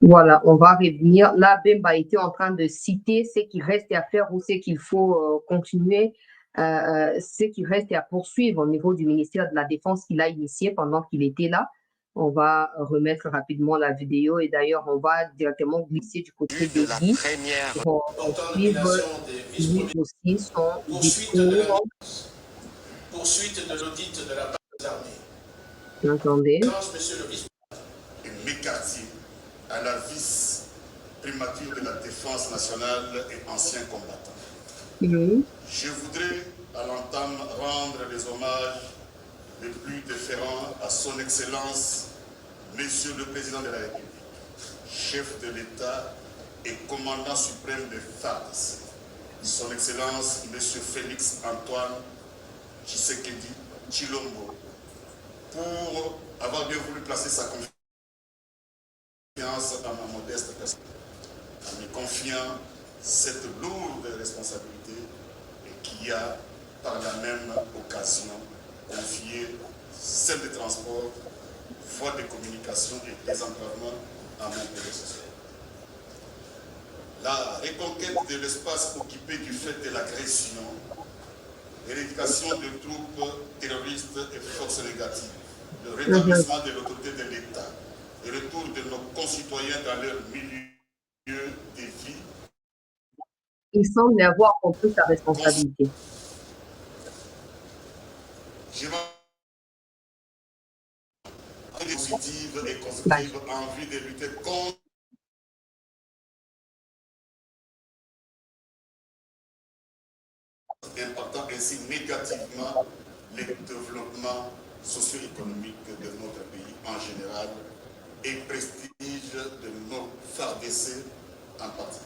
Voilà, on va revenir. Là, Bemba était en train de citer ce qui reste à faire ou ce qu'il faut continuer, ce qui reste à poursuivre au niveau du ministère de la Défense qu'il a initié pendant qu'il était là. On va remettre rapidement la vidéo et d'ailleurs, on va directement glisser du côté de Guy pour suivre lui aussi son discours. Poursuite de l'audit de la base des armées. Vous entendez? Monsieur le vice et McCarthy à la vice-primature de la Défense nationale et ancien combattant. Je voudrais à l'entame rendre les hommages les plus déférents à son Excellence, Monsieur le Président de la République, chef de l'État et commandant suprême des FARDC, son Excellence, Monsieur Félix Antoine Tshisekedi Tshilombo, pour avoir bien voulu placer sa confiance à ma modeste personne, en me confiant cette lourde responsabilité et qui a par la même occasion confié celle des transports, voies de communication et désenclavement à mon prédécesseur. La reconquête de l'espace occupé du fait de l'agression, l'éradication de troupes terroristes et forces négatives, le rétablissement de l'autorité de l'État, le retour de nos concitoyens dans leur milieu de vie. Il semble avoir compris sa responsabilité. Je vais positive et constructive en vue de lutter contre impactant ainsi négativement le développement socio-économique de notre pays en général et prestige de nos FARDC en particulier.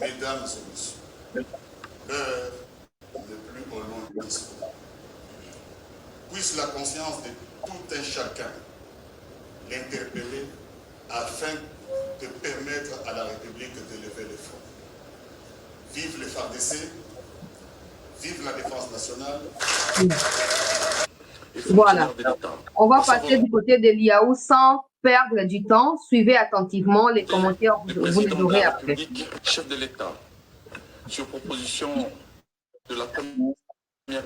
Mesdames et messieurs, l'heure n'est plus au long discours. Puisse la conscience de tout un chacun l'interpeller afin de permettre à la République de lever le front. Vive les FARDC, vive la défense nationale. Voilà. On va passer du côté de l'IAO sans perdre du temps. Suivez attentivement les commentaires, vous les aurez après. Chef de l'État, sur proposition de la Première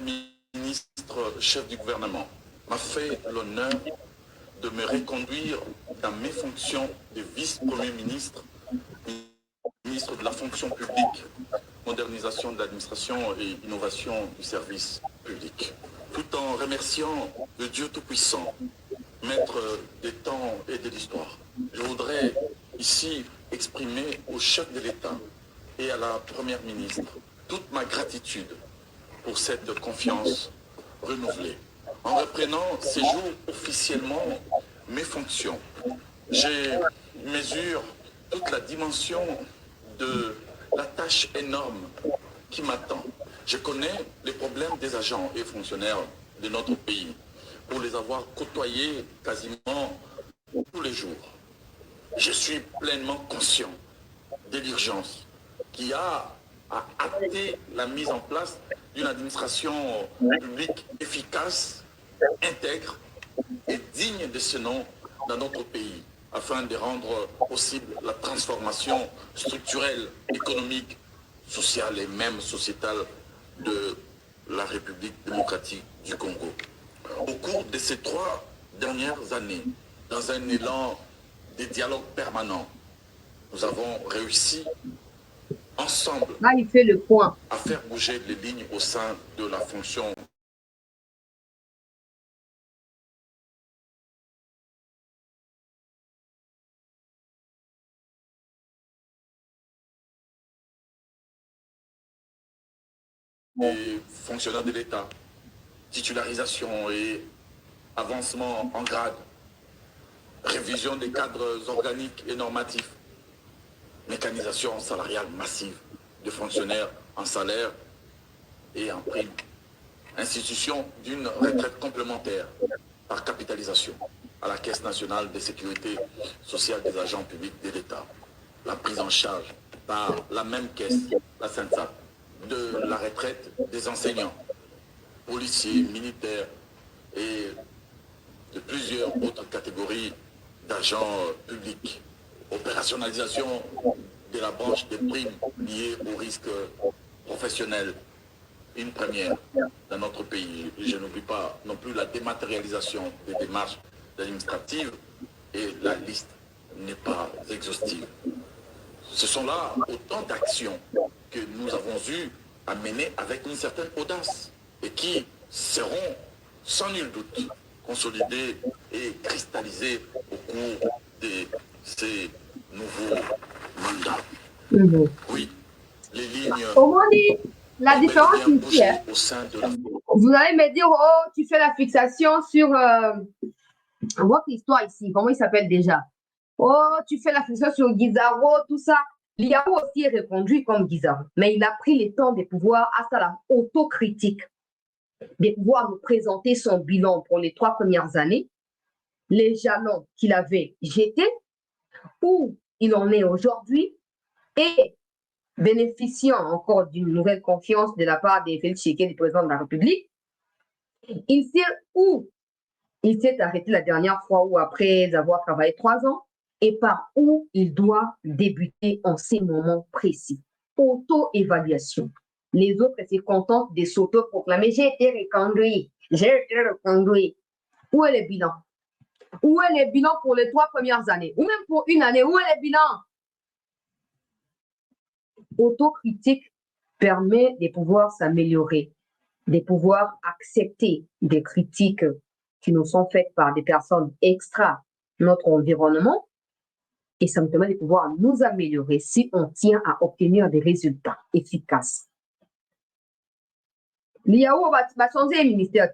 ministre, chef du gouvernement, m'a fait l'honneur de me reconduire dans mes fonctions de vice-premier ministre, ministre de la fonction publique, modernisation de l'administration et innovation du service public. Tout en remerciant le Dieu Tout-Puissant, maître des temps et de l'histoire. Je voudrais ici exprimer au chef de l'État et à la Première ministre toute ma gratitude pour cette confiance renouvelée. En reprenant ces jours officiellement mes fonctions, je mesure toute la dimension de la tâche énorme qui m'attend. Je connais les problèmes des agents et fonctionnaires de notre pays pour les avoir côtoyés quasiment tous les jours. Je suis pleinement conscient de l'urgence qu'il y a a acté la mise en place d'une administration publique efficace, intègre et digne de ce nom dans notre pays, afin de rendre possible la transformation structurelle, économique, sociale et même sociétale de la République démocratique du Congo. Au cours de ces 3 dernières années, dans un élan de dialogue permanent, nous avons réussi ensemble Là, il fait le point. à faire bouger les lignes au sein de la fonction des fonctionnaires de l'État, titularisation et avancement en grade, révision des cadres organiques et normatifs, mécanisation salariale massive de fonctionnaires en salaire et en prime, institution d'une retraite complémentaire par capitalisation à la Caisse nationale de sécurité sociale des agents publics de l'État, la prise en charge par la même caisse, la CENSA, de la retraite des enseignants, policiers, militaires et de plusieurs autres catégories d'agents publics. Opérationnalisation de la branche des primes liées aux risques professionnels, une première dans notre pays. Et je n'oublie pas non plus la dématérialisation des démarches administratives, et la liste n'est pas exhaustive. Ce sont là autant d'actions que nous avons eu à mener avec une certaine audace et qui seront sans nul doute consolidées et cristallisées au cours de ces nouveaux mandats. Oui, les lignes... Comment dire la différence ici, hein? Au sein de la... Vous allez me dire, oh, tu fais la fixation sur votre histoire ici. Comment il s'appelle déjà? Oh, tu fais la fixation sur Guizaro, tout ça. Liao aussi est répondu comme Guizaro, mais il a pris le temps de pouvoir, à ça, la autocritique, de pouvoir nous présenter son bilan pour les 3 premières années, les jalons qu'il avait jetés, où il en est aujourd'hui, et bénéficiant encore d'une nouvelle confiance de la part de Félix Tshisekedi, du président de la République, il sait où il s'est arrêté la dernière fois ou après avoir travaillé 3 ans et par où il doit débuter en ces moments précis. Auto-évaluation. Les autres se contentent de s'auto-proclamer. J'ai été reconduit. J'ai été reconduit. Où est le bilan? Où est le bilan pour les 3 premières années? Ou même pour une année? Où est le bilan? Autocritique permet de pouvoir s'améliorer, de pouvoir accepter des critiques qui nous sont faites par des personnes extra notre environnement, et ça nous permet de pouvoir nous améliorer si on tient à obtenir des résultats efficaces. Liao va changer le ministère,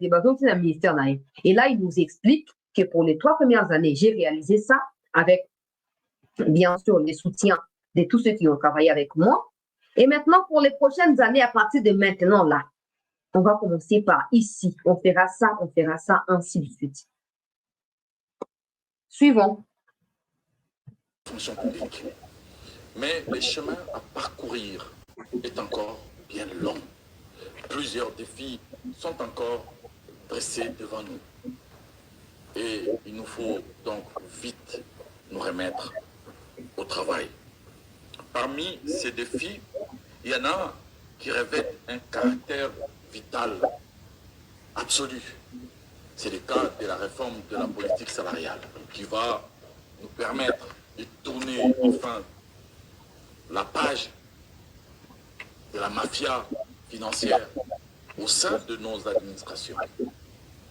et là il nous explique que pour les 3 premières années, j'ai réalisé ça avec bien sûr le soutien de tous ceux qui ont travaillé avec moi. Et maintenant, pour les prochaines années, à partir de maintenant, là, on va commencer par ici. On fera ça, ainsi de suite. Suivons. Fonction publique. Mais le chemin à parcourir est encore bien long. Plusieurs défis sont encore dressés devant nous. Et il nous faut donc vite nous remettre au travail. Parmi ces défis, il y en a qui revêtent un caractère vital, absolu. C'est le cas de la réforme de la politique salariale qui va nous permettre de tourner enfin la page de la mafia financière au sein de nos administrations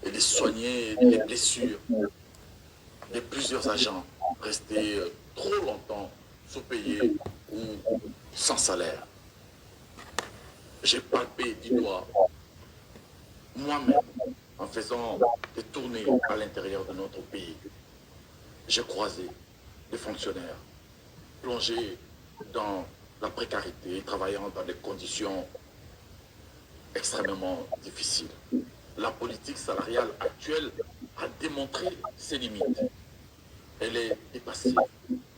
et de soigner les blessures de plusieurs agents restés trop longtemps sous-payés ou sans salaire. J'ai palpé du doigt moi-même en faisant des tournées à l'intérieur de notre pays. J'ai croisé des fonctionnaires plongés dans la précarité, travaillant dans des conditions extrêmement difficiles. La politique salariale actuelle a démontré ses limites. Elle est dépassée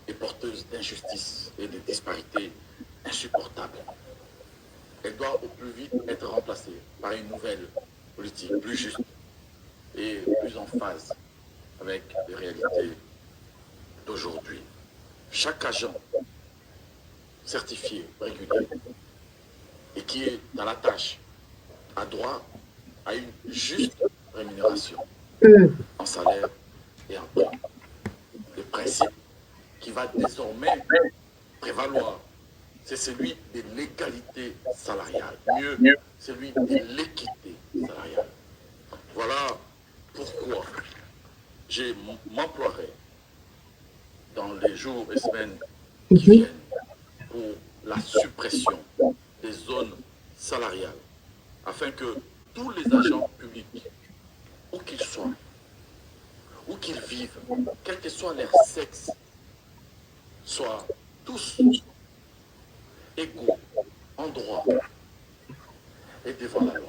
et porteuse d'injustice et de disparités insupportables. elle doit au plus vite être remplacée par une nouvelle politique plus juste et plus en phase avec les réalités d'aujourd'hui. Chaque agent certifié, régulier, et qui est dans la tâche, a droit à une juste rémunération en salaire et en prix. Le principe qui va désormais prévaloir, c'est celui de l'égalité salariale, mieux, celui de l'équité salariale. Voilà pourquoi je m'emploierai dans les jours et semaines qui viennent pour la suppression des zones salariales, afin que tous les agents publics, où qu'ils soient, où qu'ils vivent, quel que soit leur sexe, soient tous égaux en droit et devant la loi.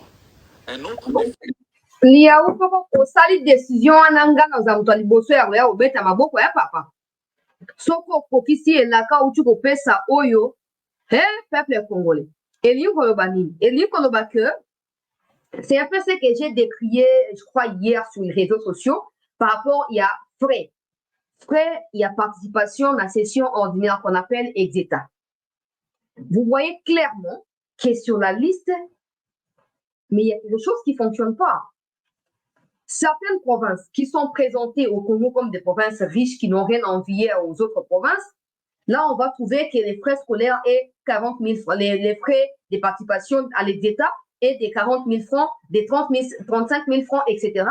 Un autre défi. Liaou koko osali décision wana ngana za moto liboso ya obeta maboko ya papa. Soko kokisi elaka uti kopesa oyo peuple congolais. Eli koloba nini? Eli koloba que c'est un peu ce que j'ai décrié, je crois, hier sur les réseaux sociaux par rapport, il y a frais. Frais, il y a participation à la session ordinaire qu'on appelle exéta. Vous voyez clairement que sur la liste, mais il y a quelque chose qui ne fonctionne pas. Certaines provinces qui sont présentées au Congo comme des provinces riches qui n'ont rien à envier aux autres provinces, là, on va trouver que les frais scolaires est 40 000 francs, les frais de participation à l'exéta est des 40 000 francs, des 35 000 francs, etc.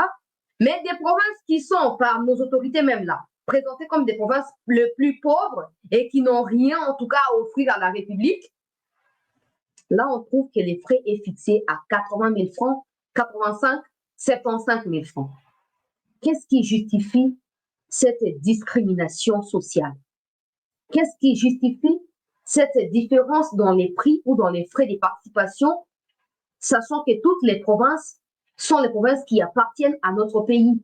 Mais des provinces qui sont, par nos autorités même là, présentées comme des provinces les plus pauvres et qui n'ont rien, en tout cas, à offrir à la République, là, on trouve que les frais est fixé à 80 000 francs, 85 75 000 francs. Qu'est-ce qui justifie cette discrimination sociale? Qu'est-ce qui justifie cette différence dans les prix ou dans les frais de participation, sachant que toutes les provinces sont les provinces qui appartiennent à notre pays?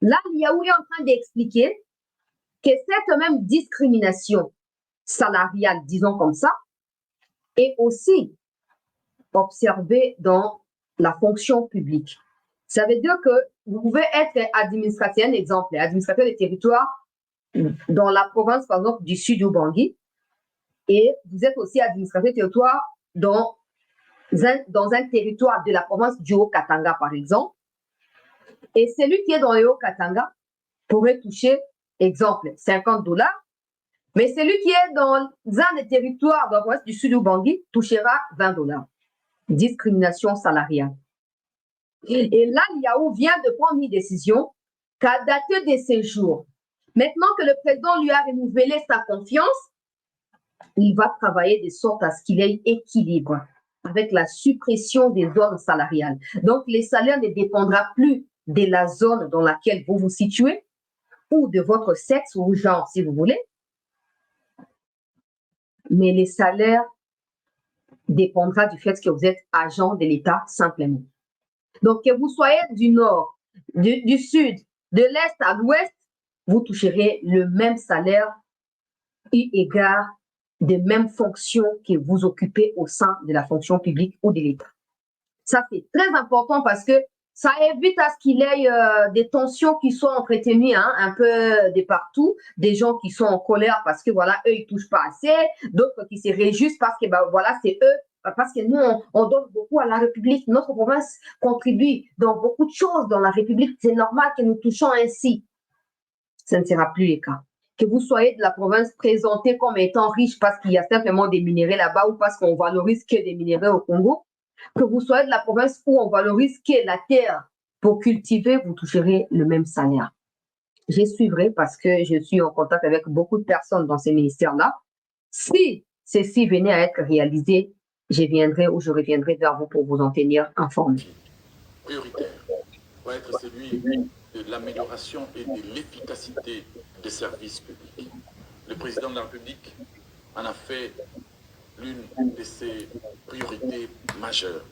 Là, Liaou est en train d'expliquer que cette même discrimination salariale, disons comme ça, est aussi observée dans la fonction publique. Ça veut dire que vous pouvez être administrateur, un exemple, administrateur des territoires dans la province, par exemple, du sud Ubangi, et vous êtes aussi administrateur des territoires dans un territoire de la province du Haut-Katanga, par exemple. Et celui qui est dans le Haut-Katanga pourrait toucher, exemple, 50 $, mais celui qui est dans un des territoires de la province du sud Ubangi touchera 20 $. Discrimination salariale. Et là, Liaou vient de prendre une décision qu'à dater de ces jours, maintenant que le président lui a renouvelé sa confiance, il va travailler de sorte à ce qu'il ait équilibre avec la suppression des zones salariales. Donc, les salaires ne dépendront plus de la zone dans laquelle vous vous situez ou de votre sexe ou genre, si vous voulez, mais les salaires dépendront du fait que vous êtes agent de l'État simplement. Donc, que vous soyez du nord, du sud, de l'est à l'ouest, vous toucherez le même salaire eu égard des mêmes fonctions que vous occupez au sein de la fonction publique ou de l'État. Ça, c'est très important parce que ça évite à ce qu'il y ait des tensions qui soient entretenues un peu de partout, des gens qui sont en colère parce que, voilà, eux, ils ne touchent pas assez, d'autres qui se réjouissent parce que, voilà, c'est eux. Parce que nous, on donne beaucoup à la République. Notre province contribue dans beaucoup de choses dans la République. C'est normal que nous touchons ainsi. Ce ne sera plus le cas. Que vous soyez de la province présentée comme étant riche parce qu'il y a simplement des minéraux là-bas ou parce qu'on valorise que des minéraux au Congo, que vous soyez de la province où on valorise que la terre pour cultiver, vous toucherez le même salaire. Je suivrai parce que je suis en contact avec beaucoup de personnes dans ces ministères-là. Si ceci venait à être réalisé, je viendrai ou je reviendrai vers vous pour vous en tenir informé. Prioritaire va être celui de l'amélioration et de l'efficacité des services publics. Le président de la République en a fait l'une de ses priorités majeures.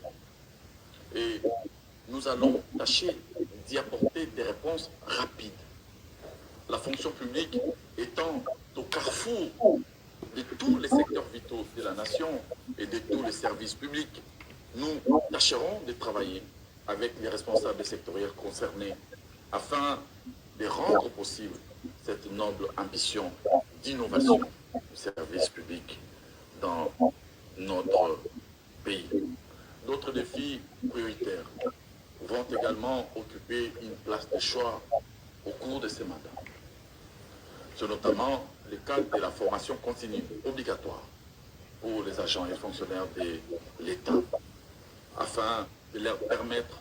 Et nous allons tâcher d'y apporter des réponses rapides. La fonction publique étant au carrefour de tous les secteurs vitaux de la nation et de tous les services publics. Nous tâcherons de travailler avec les responsables sectoriels concernés afin de rendre possible cette noble ambition d'innovation du service public dans notre pays. D'autres défis prioritaires vont également occuper une place de choix au cours de ces mandats. C'est notamment le cadre de la formation continue obligatoire pour les agents et fonctionnaires de l'État, afin de leur permettre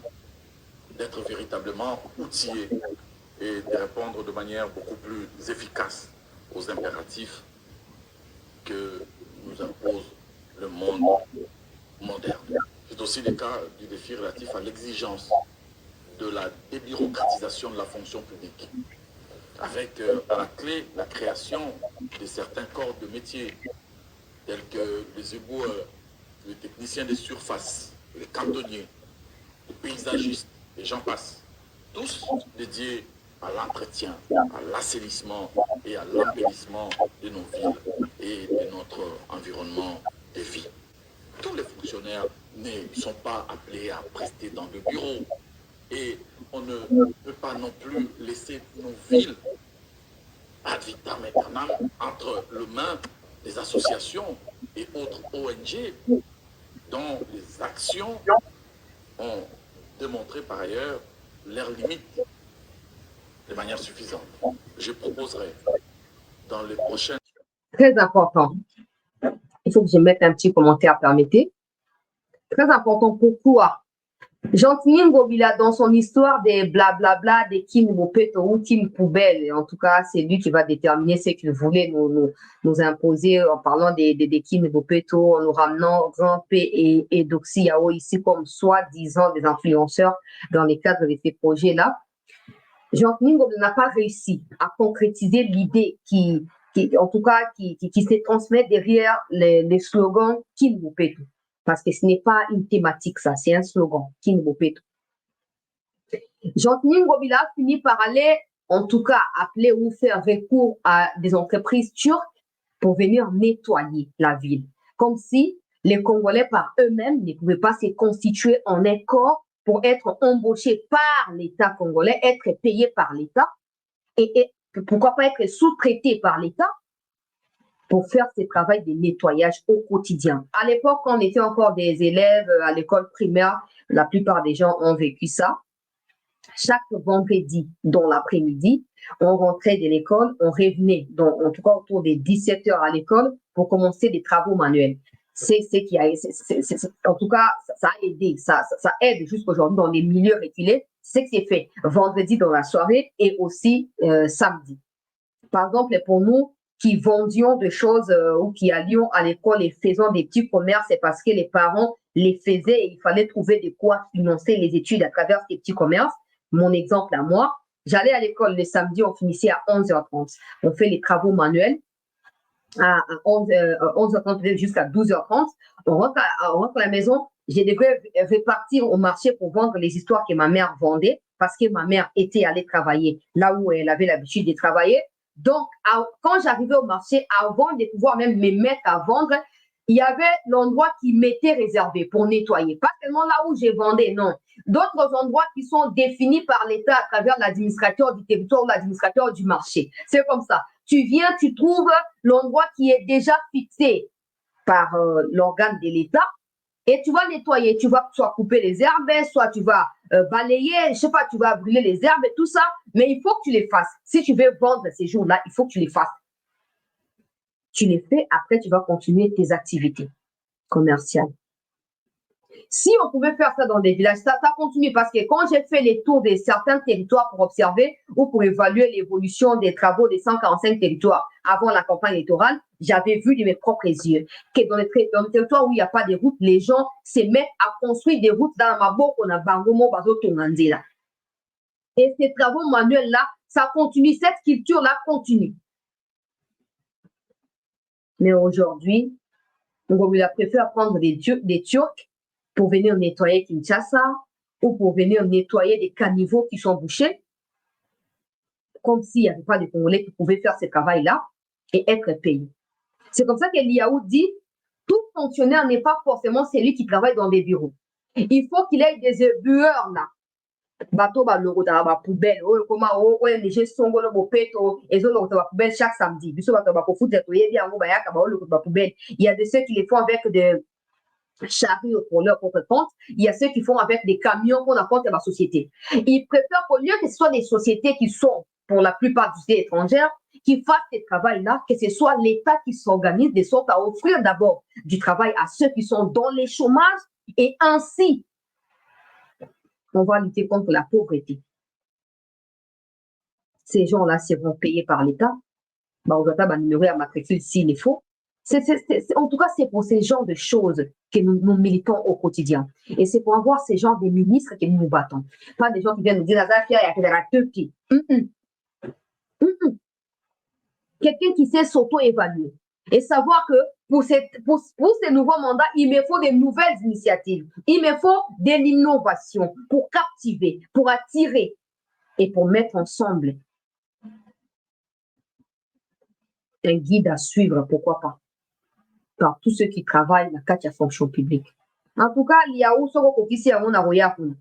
d'être véritablement outillés et de répondre de manière beaucoup plus efficace aux impératifs que nous impose le monde moderne. C'est aussi le cas du défi relatif à l'exigence de la débureaucratisation de la fonction publique, avec à la clé la création de certains corps de métiers, tels que les éboueurs, les techniciens de surface, les cantonniers, les paysagistes, et j'en passe, tous dédiés à l'entretien, à l'assainissement et à l'embellissement de nos villes et de notre environnement de vie. Tous les fonctionnaires ne sont pas appelés à prester dans le bureau et on ne peut pas non plus laisser nos villes ad vitam aeternam entre les mains des associations et autres ONG dont les actions ont démontré par ailleurs leurs limites de manière suffisante. Je proposerai dans les prochaines... Très important. Il faut que je mette un petit commentaire, permettez. Très important. Pourquoi? Jean-Tini Ngobila, dans son histoire des blablabla, des Kim Mopeto ou Kim Poubelle, en tout cas, c'est lui qui va déterminer ce qu'il voulait nous imposer en parlant des Kim Mopeto, en nous ramenant Grand P et Doxy Yao ici comme soi-disant des influenceurs dans les cadres de ces projets-là. Jean-Tini Ngobila n'a pas réussi à concrétiser l'idée qui se transmet derrière les slogans Kim Mopeto. Parce que ce n'est pas une thématique, ça, c'est un slogan, King Bopeto. Jean-Tini Ngobila finit par aller, en tout cas, appeler ou faire recours à des entreprises turques pour venir nettoyer la ville. Comme si les Congolais par eux-mêmes ne pouvaient pas se constituer en un corps pour être embauchés par l'État congolais, être payés par l'État, et pourquoi pas être sous-traités par l'État pour faire ce travail de nettoyage au quotidien. À l'époque, quand on était encore des élèves à l'école primaire, la plupart des gens ont vécu ça. Chaque vendredi, dans l'après-midi, on rentrait de l'école, on revenait, en tout cas autour des 17 heures à l'école, pour commencer des travaux manuels. En tout cas, ça a aidé, ça aide jusqu'aujourd'hui dans les milieux reculés. C'est ce qui est fait vendredi dans la soirée et aussi samedi. Par exemple, pour nous, qui vendions des choses ou qui allions à l'école et faisons des petits commerces, c'est parce que les parents les faisaient et il fallait trouver de quoi financer les études à travers ces petits commerces. Mon exemple à moi, j'allais à l'école le samedi, on finissait à 11h30. On fait les travaux manuels à 11h30 jusqu'à 12h30. On rentre à la maison. Je devais repartir au marché pour vendre les histoires que ma mère vendait parce que ma mère était allée travailler là où elle avait l'habitude de travailler. Donc, quand j'arrivais au marché, avant de pouvoir même me mettre à vendre, il y avait l'endroit qui m'était réservé pour nettoyer. Pas seulement là où je vendais, non. D'autres endroits qui sont définis par l'État à travers l'administrateur du territoire ou l'administrateur du marché. C'est comme ça. Tu viens, tu trouves l'endroit qui est déjà fixé par l'organe de l'État et tu vas nettoyer. Tu vas soit couper les herbes, soit tu vas balayer, je sais pas, tu vas brûler les herbes et tout ça. Mais il faut que tu les fasses. Si tu veux vendre ces jours-là, il faut que tu les fasses. Tu les fais, après tu vas continuer tes activités commerciales. Si on pouvait faire ça dans des villages, ça continue parce que quand j'ai fait les tours de certains territoires pour observer ou pour évaluer l'évolution des travaux des 145 territoires avant la campagne électorale, j'avais vu de mes propres yeux que dans les territoires où il n'y a pas de routes, les gens se mettent à construire des routes dans ma boque, on a Bangomo, Bazo, Tongandela. Et ces travaux manuels-là, ça continue, cette culture-là continue. Mais aujourd'hui, on préfère prendre des Turcs pour venir nettoyer Kinshasa ou pour venir nettoyer des caniveaux qui sont bouchés, comme s'il n'y avait pas de Congolais qui pouvaient faire ce travail-là et être payés. C'est comme ça que l'IAO dit, Tout fonctionnaire n'est pas forcément celui qui travaille dans des bureaux. Il faut qu'il ait des éboueurs là. Bateau ba logo ta ba poubelle comment ONG songolo bopeto ezolo ta ba poubelle chaque samedi biso bato ba ko foutre to yebi yango ba yaka ba logo ba poubelle. Il y a de ceux qui les font avec des chariots pour leur propre compte, il y a ceux qui font avec des camions pour la compte de la société. Ils préfèrent qu'au lieu que ce soit des sociétés qui sont pour la plupart du sociétés étrangères qui fassent ce travail-là, que ce soit l'État qui s'organise de sorte à offrir d'abord du travail à ceux qui sont dans les chômages et ainsi on va lutter contre la pauvreté. Ces gens-là seront payés par l'État. On va numéro à matricule s'il faut. En tout cas, c'est pour ces genres de choses que nous militons au quotidien. Et c'est pour avoir ces genres de ministres que nous nous battons. Pas des gens qui viennent nous dire quelqu'un qui sait s'auto-évaluer et savoir que pour ces nouveaux mandats, il me faut des nouvelles initiatives. Il me faut de l'innovation pour captiver, pour attirer et pour mettre ensemble un guide à suivre, pourquoi pas, par tous ceux qui travaillent dans la fonction publique. En tout cas, il y a où ce qu'on ici à mon Naoyakuna.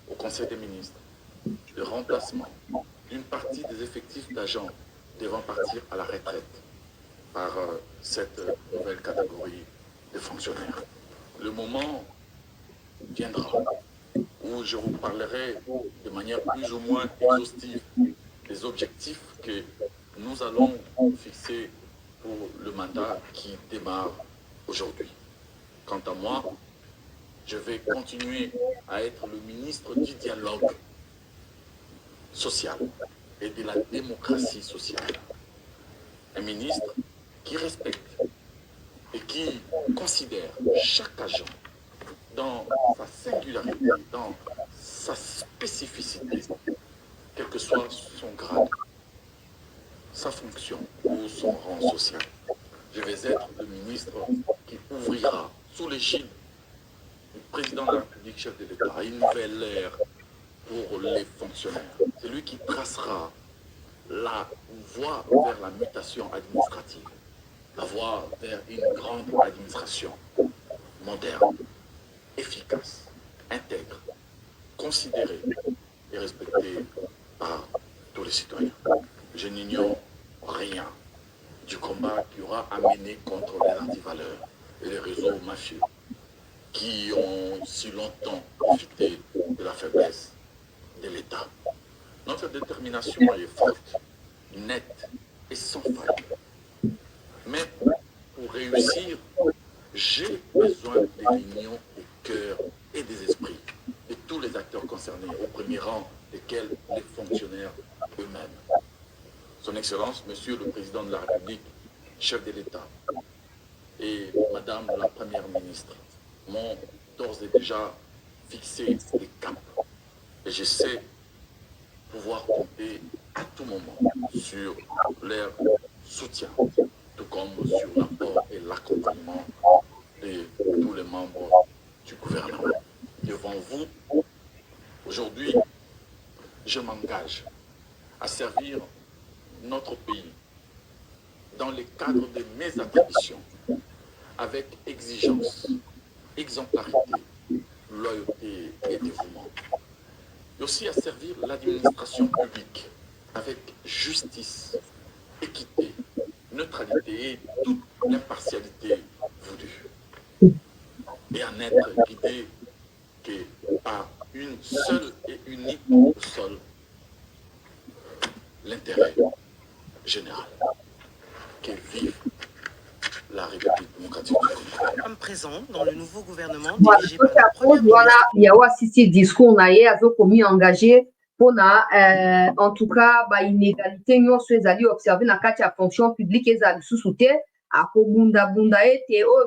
Au Conseil des ministres, le remplacement d'une partie des effectifs d'agents devant partir à la retraite par cette nouvelle catégorie de fonctionnaires. Le moment viendra où je vous parlerai de manière plus ou moins exhaustive des objectifs que nous allons fixer pour le mandat qui démarre aujourd'hui. Quant à moi, je vais continuer à être le ministre du dialogue social et de la démocratie sociale. Un ministre qui respecte et qui considère chaque agent dans sa singularité, dans sa spécificité, quel que soit son grade, sa fonction ou son rang social. Je vais être le ministre qui ouvrira sous l'égide du président de la République, chef de l'État, une nouvelle ère pour les fonctionnaires. C'est lui qui tracera la voie vers la mutation administrative, la voie vers une grande administration moderne, efficace, intègre, considérée et respectée par tous les citoyens. Je n'ignore rien du combat qui aura à mener contre les antivaleurs et les réseaux mafieux qui ont si longtemps profité de la faiblesse de l'État. Notre détermination est forte, nette et sans faille. Mais pour réussir, j'ai besoin de l'union des cœurs et des esprits de tous les acteurs concernés, au premier rang desquels les fonctionnaires eux-mêmes. Son Excellence, Monsieur le Président de la République, chef de l'État, et Madame la Première ministre m'ont d'ores et déjà fixé des caps. Et je sais pouvoir compter à tout moment sur leur soutien, tout comme sur l'apport et l'accompagnement de tous les membres du gouvernement. Devant vous, aujourd'hui, je m'engage à servir notre pays dans le cadre de mes attributions avec exigence, exemplarité, loyauté et dévouement. Et aussi à servir l'administration publique avec justice, équité, neutralité et toute l'impartialité voulue. Et en être guidé que par une seule et unique boussole, l'intérêt général. Que vive la République démocratique du Congo. Comme présent dans le nouveau gouvernement dirigé par la première voilà, il y a aussi discours commis engagé pour en tout cas inégalité nous sommes observer dans la fonction publique et sous-souté à Kobunda Bunda et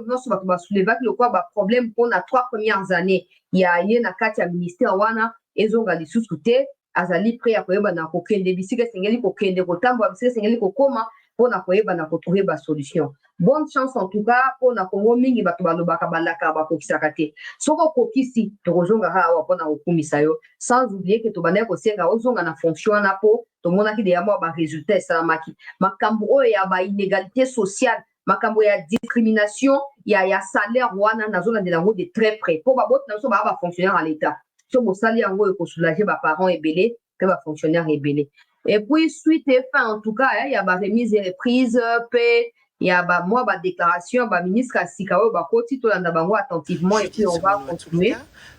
nous sommes soulever le quoi problème pour les 3 premières années il y a na kati ya ministère wana ezonga sous-souté azali prêt à koyeba na kokende bisika sengeli kokende kotamba bisika sengeli kokoma pour na koyeba na trouver ba solution. Bonne chance en tout cas pour na Congo mingi bato balobaka balaka bakokisaka te. Soko kokisi tokozonga hawa pour na okumisa yo, sans oublier que tobandaki kosenga ozonga na fonction wana po tomonaki deya mwa ba résultat esalamaki. Makambo oyo ya ba inégalité sociale, makambo ya discrimination ya salaire wana nazolandela yango de très près po baboti na biso baa bafonctionnaire à l'état. So bosali yango ekosoulager baparents ebele mpe bafonctionnaire ebele. Et puis suite et fin en tout cas il y a ba remise et reprise pe il y a moi ba déclaration ba ministre asika oyo bakoti tolanda bango attentivement et puis on va continuer.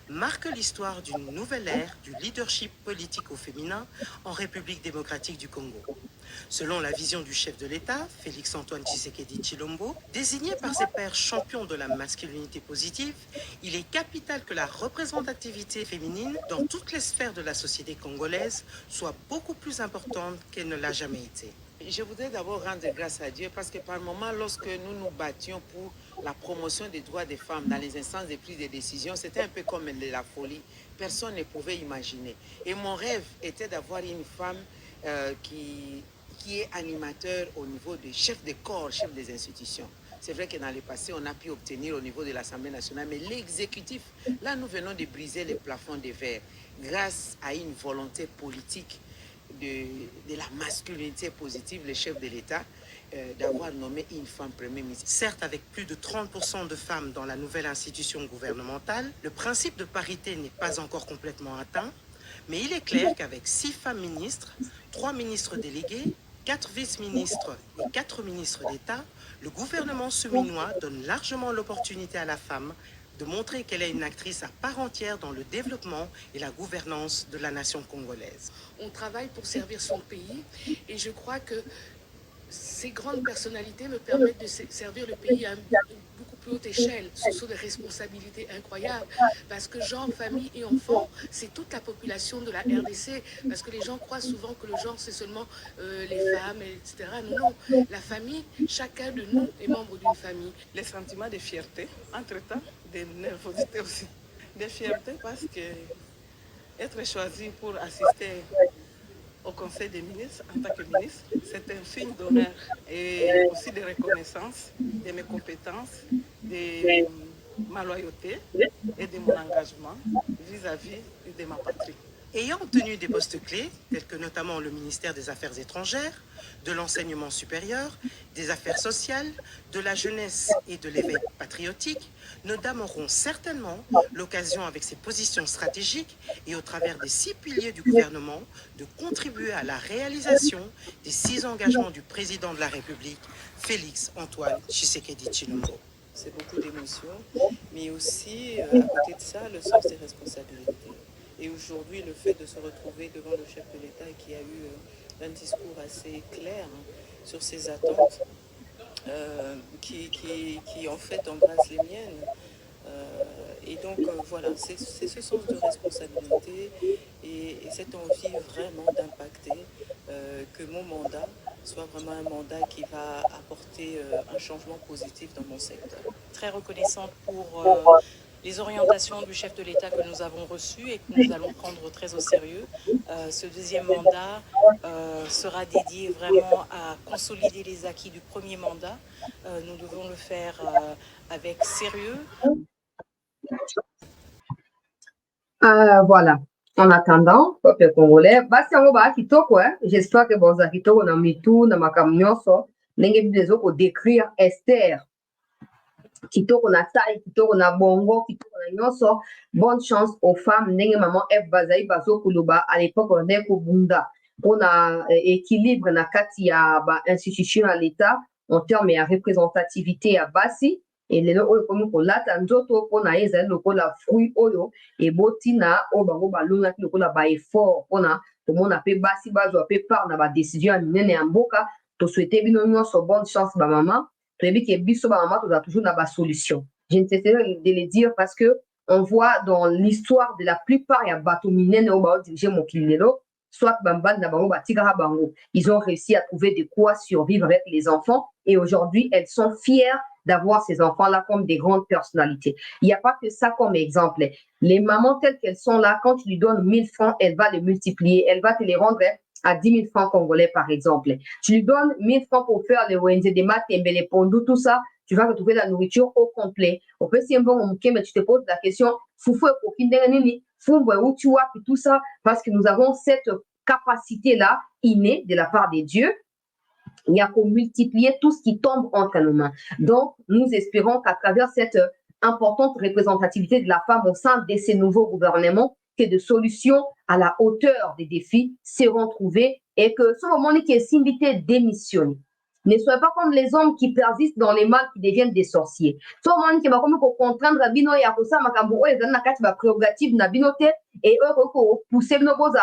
Marque l'histoire d'une nouvelle ère du leadership politique au féminin en République démocratique du Congo. Selon la vision du chef de l'État, Félix-Antoine Tshisekedi Tshilombo, désigné par ses pairs champion de la masculinité positive, il est capital que la représentativité féminine dans toutes les sphères de la société congolaise soit beaucoup plus importante qu'elle ne l'a jamais été. Je voudrais d'abord rendre grâce à Dieu parce que par moment, lorsque nous nous battions pour la promotion des droits des femmes dans les instances de prise de décision, c'était un peu comme de la folie. Personne ne pouvait imaginer. Et mon rêve était d'avoir une femme qui est animateur au niveau des chefs de corps, chefs des institutions. C'est vrai que dans le passé, on a pu obtenir au niveau de l'Assemblée nationale, mais l'exécutif, là, nous venons de briser les plafonds de verre grâce à une volonté politique de la masculinité positive, le chef de l'État, d'avoir nommé une femme Premier ministre. Certes, avec plus de 30% de femmes dans la nouvelle institution gouvernementale, le principe de parité n'est pas encore complètement atteint, mais il est clair qu'avec 6 femmes ministres, 3 ministres délégués, 4 vice-ministres et 4 ministres d'État, le gouvernement seminois donne largement l'opportunité à la femme de montrer qu'elle est une actrice à part entière dans le développement et la gouvernance de la nation congolaise. On travaille pour servir son pays et je crois que ces grandes personnalités me permettent de servir le pays à une beaucoup plus haute échelle. Ce sont des responsabilités incroyables parce que genre, famille et enfants, c'est toute la population de la RDC parce que les gens croient souvent que le genre c'est seulement les femmes, etc. Non, non, la famille, chacun de nous est membre d'une famille. Les sentiments de fierté, entre-temps, de nervosité aussi. De fierté parce que être choisi pour assister au Conseil des ministres en tant que ministre, c'est un signe d'honneur et aussi de reconnaissance de mes compétences, de ma loyauté et de mon engagement vis-à-vis de ma patrie. Ayant obtenu des postes clés, tels que notamment le ministère des Affaires étrangères, de l'enseignement supérieur, des affaires sociales, de la jeunesse et de l'éveil patriotique, nos dames auront certainement l'occasion, avec ces positions stratégiques et au travers des 6 piliers du gouvernement, de contribuer à la réalisation des 6 engagements du président de la République, Félix-Antoine Tshisekedi Tshilombo. C'est beaucoup d'émotions, mais aussi, à côté de ça, le sens des responsabilités. Et aujourd'hui, le fait de se retrouver devant le chef de l'État qui a eu un discours assez clair sur ses attentes, qui en fait embrasse les miennes. Et donc voilà, c'est ce sens de responsabilité et cette envie vraiment d'impacter, que mon mandat soit vraiment un mandat qui va apporter un changement positif dans mon secteur. Très reconnaissante pour les orientations du chef de l'État que nous avons reçues et que nous allons prendre très au sérieux. Ce deuxième mandat sera dédié vraiment à consolider les acquis du premier mandat. Nous devons le faire avec sérieux. Voilà. En attendant, peuple congolais, basi yango ba kitoko, j'espère que boza kitoko na mitu na makambo nyonso ndenge bilezo ko décrire Esther. Kitoko na taille, kitoko na bongo, kitoko na nyonso. Bonne chance aux femmes ndenge maman F bazai bazo kuluba à l'époque on est ko bunda pour na équilibre na kati ya ba institution à l'état en termes ya représentativité ya basi. Et lelo oyo komi kolata nzoto mpona ye ezali lokola fruit oyo eboti na oyo bango balongaki lokola baeffort mpona komona mpe basi bazwa mpe part na badécision ya minene ya mboka. Tosouete bino nyonso bonne chance bamama. Toyebi ke biso bamama toza toujours na basolution. Je ne cesserai de le dire parce que on voit dans l'histoire de la plupart ya bato minene oyo baodirige mokili lelo soit bambani na bango batikaka bango, ils ont réussi à trouver de quoi survivre avec les enfants et aujourd'hui elles sont fières d'avoir ces enfants-là comme des grandes personnalités. Il n'y a pas que ça comme exemple. Les mamans telles qu'elles sont là, quand tu lui donnes 1000 francs, elle va les multiplier, elle va te les rendre à 10 000 francs congolais, par exemple. Tu lui donnes 1 000 francs pour faire les ONG, des maths, les pondous, tout ça, tu vas retrouver la nourriture au complet. Au fait, si un bon mais tu te poses la question, Foufou et Kokindenganini, Foumbo où tu vois, tout ça, parce que nous avons cette capacité-là innée de la part des dieux. Il y a qu'à multiplier tout ce qui tombe entre nos mains. Donc, nous espérons qu'à travers cette importante représentativité de la femme au sein de ces nouveaux gouvernements, que des solutions à la hauteur des défis seront trouvées et que ce moment qui est invité démissionne. Ne soyez pas comme les hommes qui persistent dans les mal qui deviennent des sorciers. Ce moment qui va comme contraindre Bino et Akosa Makambo et Zana Kat va prérogative na binote et eux pousser nos beaux à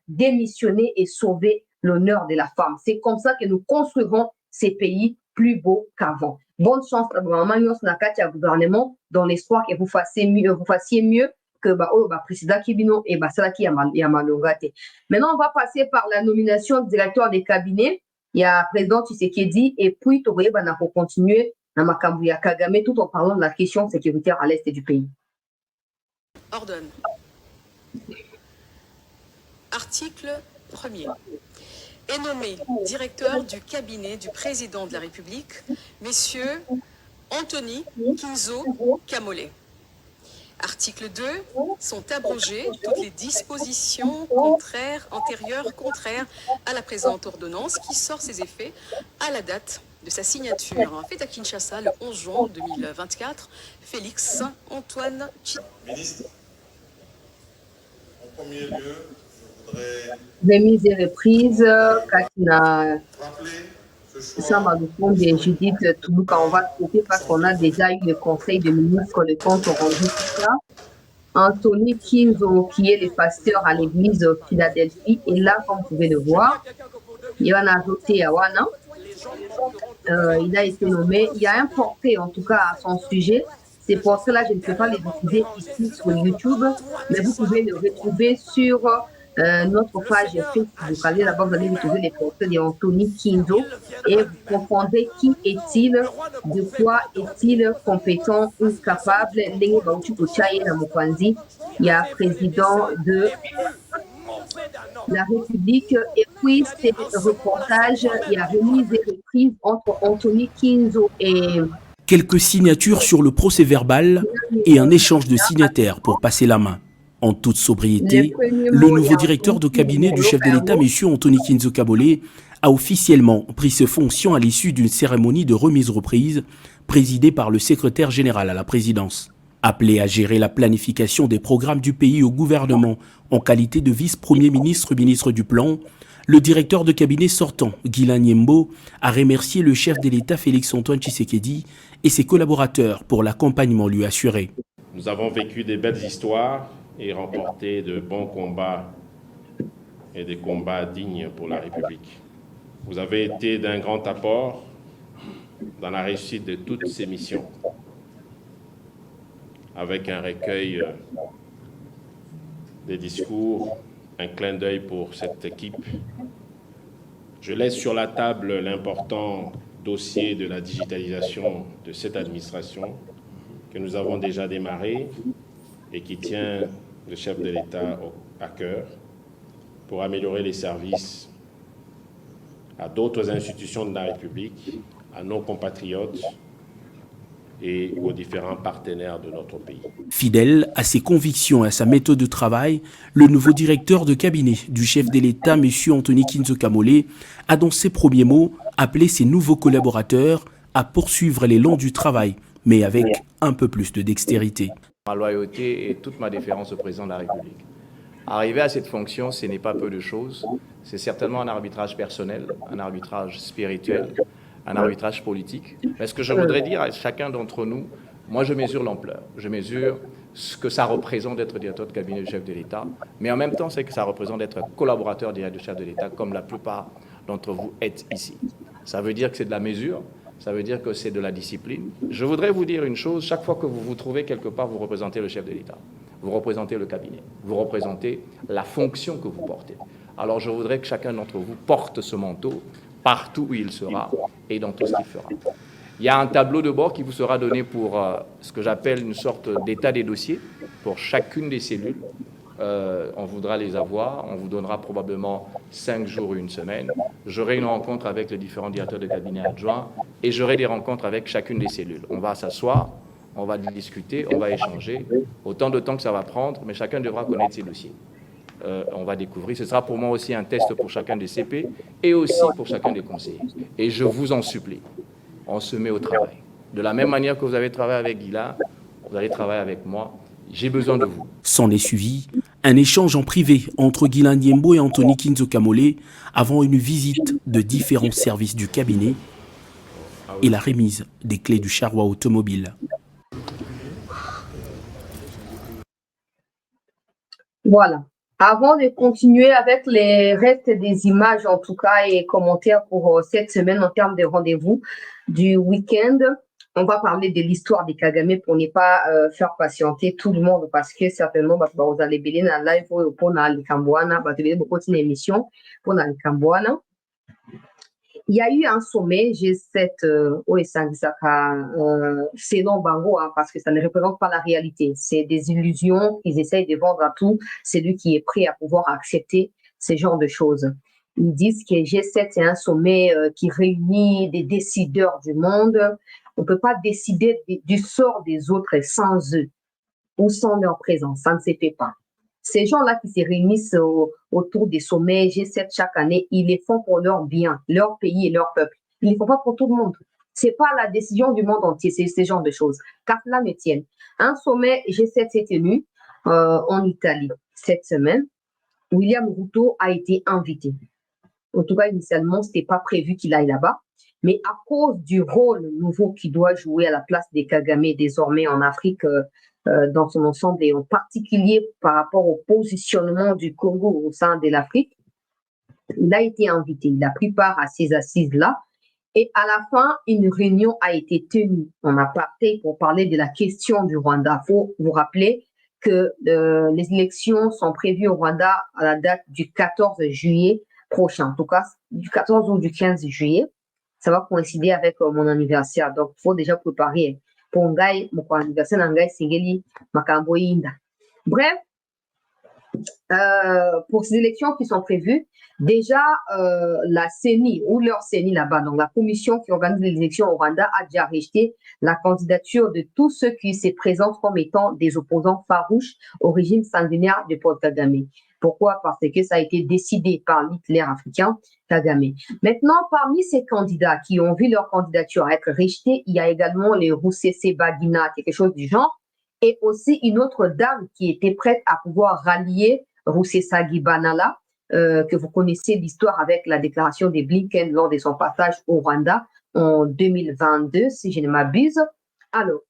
démissionner et sauver l'honneur de la femme. C'est comme ça que nous construirons ces pays plus beaux qu'avant. Bonne chance à le gouvernement dans l'espoir que vous fassiez mieux que président Kibino et Salaki Yamalongate. Maintenant, on va passer par la nomination du directeur des cabinets. Il y a président Tshisekedi et puis Togoye Banako continuer dans Makambuya Kagame tout en parlant de la question sécuritaire à l'est du pays. Ordonne. Article 1er. Est nommé directeur du cabinet du président de la République, messieurs Anthony Kinzo Kamole. Article 2. Sont abrogées toutes les dispositions antérieures contraires à la présente ordonnance qui sort ses effets à la date de sa signature. Fait à Kinshasa le 11 juin 2024, Félix Antoine Tshidimba. Ministre, en premier lieu, Remise et reprise, Katina rappeler Samaloukoum et Judith Toulouka. On va traiter parce qu'on a déjà eu le conseil de ministre, le compte rendu tout ça. Anthony Kinzo, qui est le pasteur à l'église de Philadelphie, est là, comme vous pouvez le voir. Il en a ajouté à Wana. Il a été nommé. Il y a un portrait, en tout cas, à son sujet. Ces portraits-là, je ne peux pas les diffuser ici sur YouTube, mais vous pouvez le retrouver sur notre page Facebook. Allez là-bas, vous allez retrouver les portraits d'Anthony Kinzo et vous confondez qui est-il, de quoi est-il compétent ou capable. Il y a président de la République et puis c'est le reportage, il y a remise et reprise entre Anthony Kinzo et... Quelques signatures sur le procès-verbal et un échange de signataires pour passer la main. En toute sobriété, le nouveau directeur de cabinet du chef de l'État, M. Anthony Kinzo Kamole, a officiellement pris ses fonctions à l'issue d'une cérémonie de remise-reprise présidée par le secrétaire général à la présidence. Appelé à gérer la planification des programmes du pays au gouvernement en qualité de vice-premier ministre, ministre du Plan, le directeur de cabinet sortant, Guilain Nyembo, a remercié le chef de l'État Félix Antoine Tshisekedi et ses collaborateurs pour l'accompagnement lui assuré. Nous avons vécu des belles histoires et remporté de bons combats et des combats dignes pour la République. Vous avez été d'un grand apport dans la réussite de toutes ces missions, avec un recueil des discours, un clin d'œil pour cette équipe. Je laisse sur la table l'important dossier de la digitalisation de cette administration que nous avons déjà démarré et qui tient le chef de l'État à cœur pour améliorer les services à d'autres institutions de la République, à nos compatriotes et aux différents partenaires de notre pays. Fidèle à ses convictions et à sa méthode de travail, le nouveau directeur de cabinet du chef de l'État, M. Anthony Kinzo Kamole, a dans ses premiers mots appelé ses nouveaux collaborateurs à poursuivre l'élan du travail, mais avec un peu plus de dextérité. Ma loyauté et toute ma déférence au président de la République. Arriver à cette fonction, ce n'est pas peu de choses. C'est certainement un arbitrage personnel, un arbitrage spirituel, un arbitrage politique. Mais ce que je voudrais dire à chacun d'entre nous, moi je mesure l'ampleur, je mesure ce que ça représente d'être directeur de cabinet du chef de l'État, mais en même temps c'est que ça représente d'être collaborateur direct du chef de l'État, comme la plupart d'entre vous êtes ici. Ça veut dire que c'est de la mesure, ça veut dire que c'est de la discipline. Je voudrais vous dire une chose, chaque fois que vous vous trouvez quelque part, vous représentez le chef de l'État, vous représentez le cabinet, vous représentez la fonction que vous portez. Alors je voudrais que chacun d'entre vous porte ce manteau partout où il sera et dans tout ce qu'il fera. Il y a un tableau de bord qui vous sera donné pour ce que j'appelle une sorte d'état des dossiers pour chacune des cellules on voudra les avoir, on vous donnera probablement 5 jours ou une semaine. J'aurai une rencontre avec les différents directeurs de cabinet adjoints et j'aurai des rencontres avec chacune des cellules. On va s'asseoir, on va discuter, on va échanger, autant de temps que ça va prendre, mais chacun devra connaître ses dossiers. On va découvrir. Ce sera pour moi aussi un test pour chacun des CP et aussi pour chacun des conseillers. Et je vous en supplie, on se met au travail. De la même manière que vous avez travaillé avec Guila, vous allez travailler avec moi. J'ai besoin de vous. S'en est suivi un échange en privé entre Guila Ndiembo et Anthony Kinzo Kamole avant une visite de différents services du cabinet et la remise des clés du charroi automobile. Voilà. Avant de continuer avec les restes des images, en tout cas, et commentaires pour cette semaine en termes de rendez-vous du week-end, on va parler de l'histoire des Kagame pour ne pas faire patienter tout le monde parce que certainement, vous allez bien dans live pour le Cambouana, vous allez beaucoup d'émissions pour le Cambouana. Il y a eu un sommet G7 au selon Bango, parce que ça ne représente pas la réalité. C'est des illusions qu'ils essayent de vendre à tout celui qui est prêt à pouvoir accepter ce genre de choses. Ils disent que G7 c'est un sommet qui réunit des décideurs du monde. On ne peut pas décider du sort des autres sans eux ou sans leur présence. Ça ne se fait pas. Ces gens-là qui se réunissent autour des sommets G7 chaque année, ils les font pour leur bien, leur pays et leur peuple. Ils ne les font pas pour tout le monde. Ce n'est pas la décision du monde entier, c'est ce genre de choses. Qu'à cela me tienne. Un sommet G7 s'est tenu en Italie cette semaine. William Ruto a été invité. En tout cas, initialement, ce n'était pas prévu qu'il aille là-bas. Mais à cause du rôle nouveau qu'il doit jouer à la place des Kagame désormais en Afrique dans son ensemble et en particulier par rapport au positionnement du Congo au sein de l'Afrique, il a été invité. Il a pris part à ces assises-là. Et à la fin, une réunion a été tenue en aparté pour parler de la question du Rwanda. Il faut vous rappeler que les élections sont prévues au Rwanda à la date du 14 juillet prochain. En tout cas, du 14 ou du 15 juillet. Ça va coïncider avec mon anniversaire. Donc, il faut déjà préparer pour mon anniversaire. Bref, pour ces élections qui sont prévues, déjà, la CENI ou leur CENI là-bas, donc la commission qui organise les élections au Rwanda, a déjà rejeté la candidature de tous ceux qui se présentent comme étant des opposants farouches au régime sanguinaire de Paul Kagame. Pourquoi? Parce que ça a été décidé par l'Hitler africain, Kagame. Maintenant, parmi ces candidats qui ont vu leur candidature être rejetée, il y a également les Roussese Bagina, quelque chose du genre, et aussi une autre dame qui était prête à pouvoir rallier Roussesagi Banala, que vous connaissez l'histoire avec la déclaration de Blinken lors de son passage au Rwanda en 2022, si je ne m'abuse. Alors,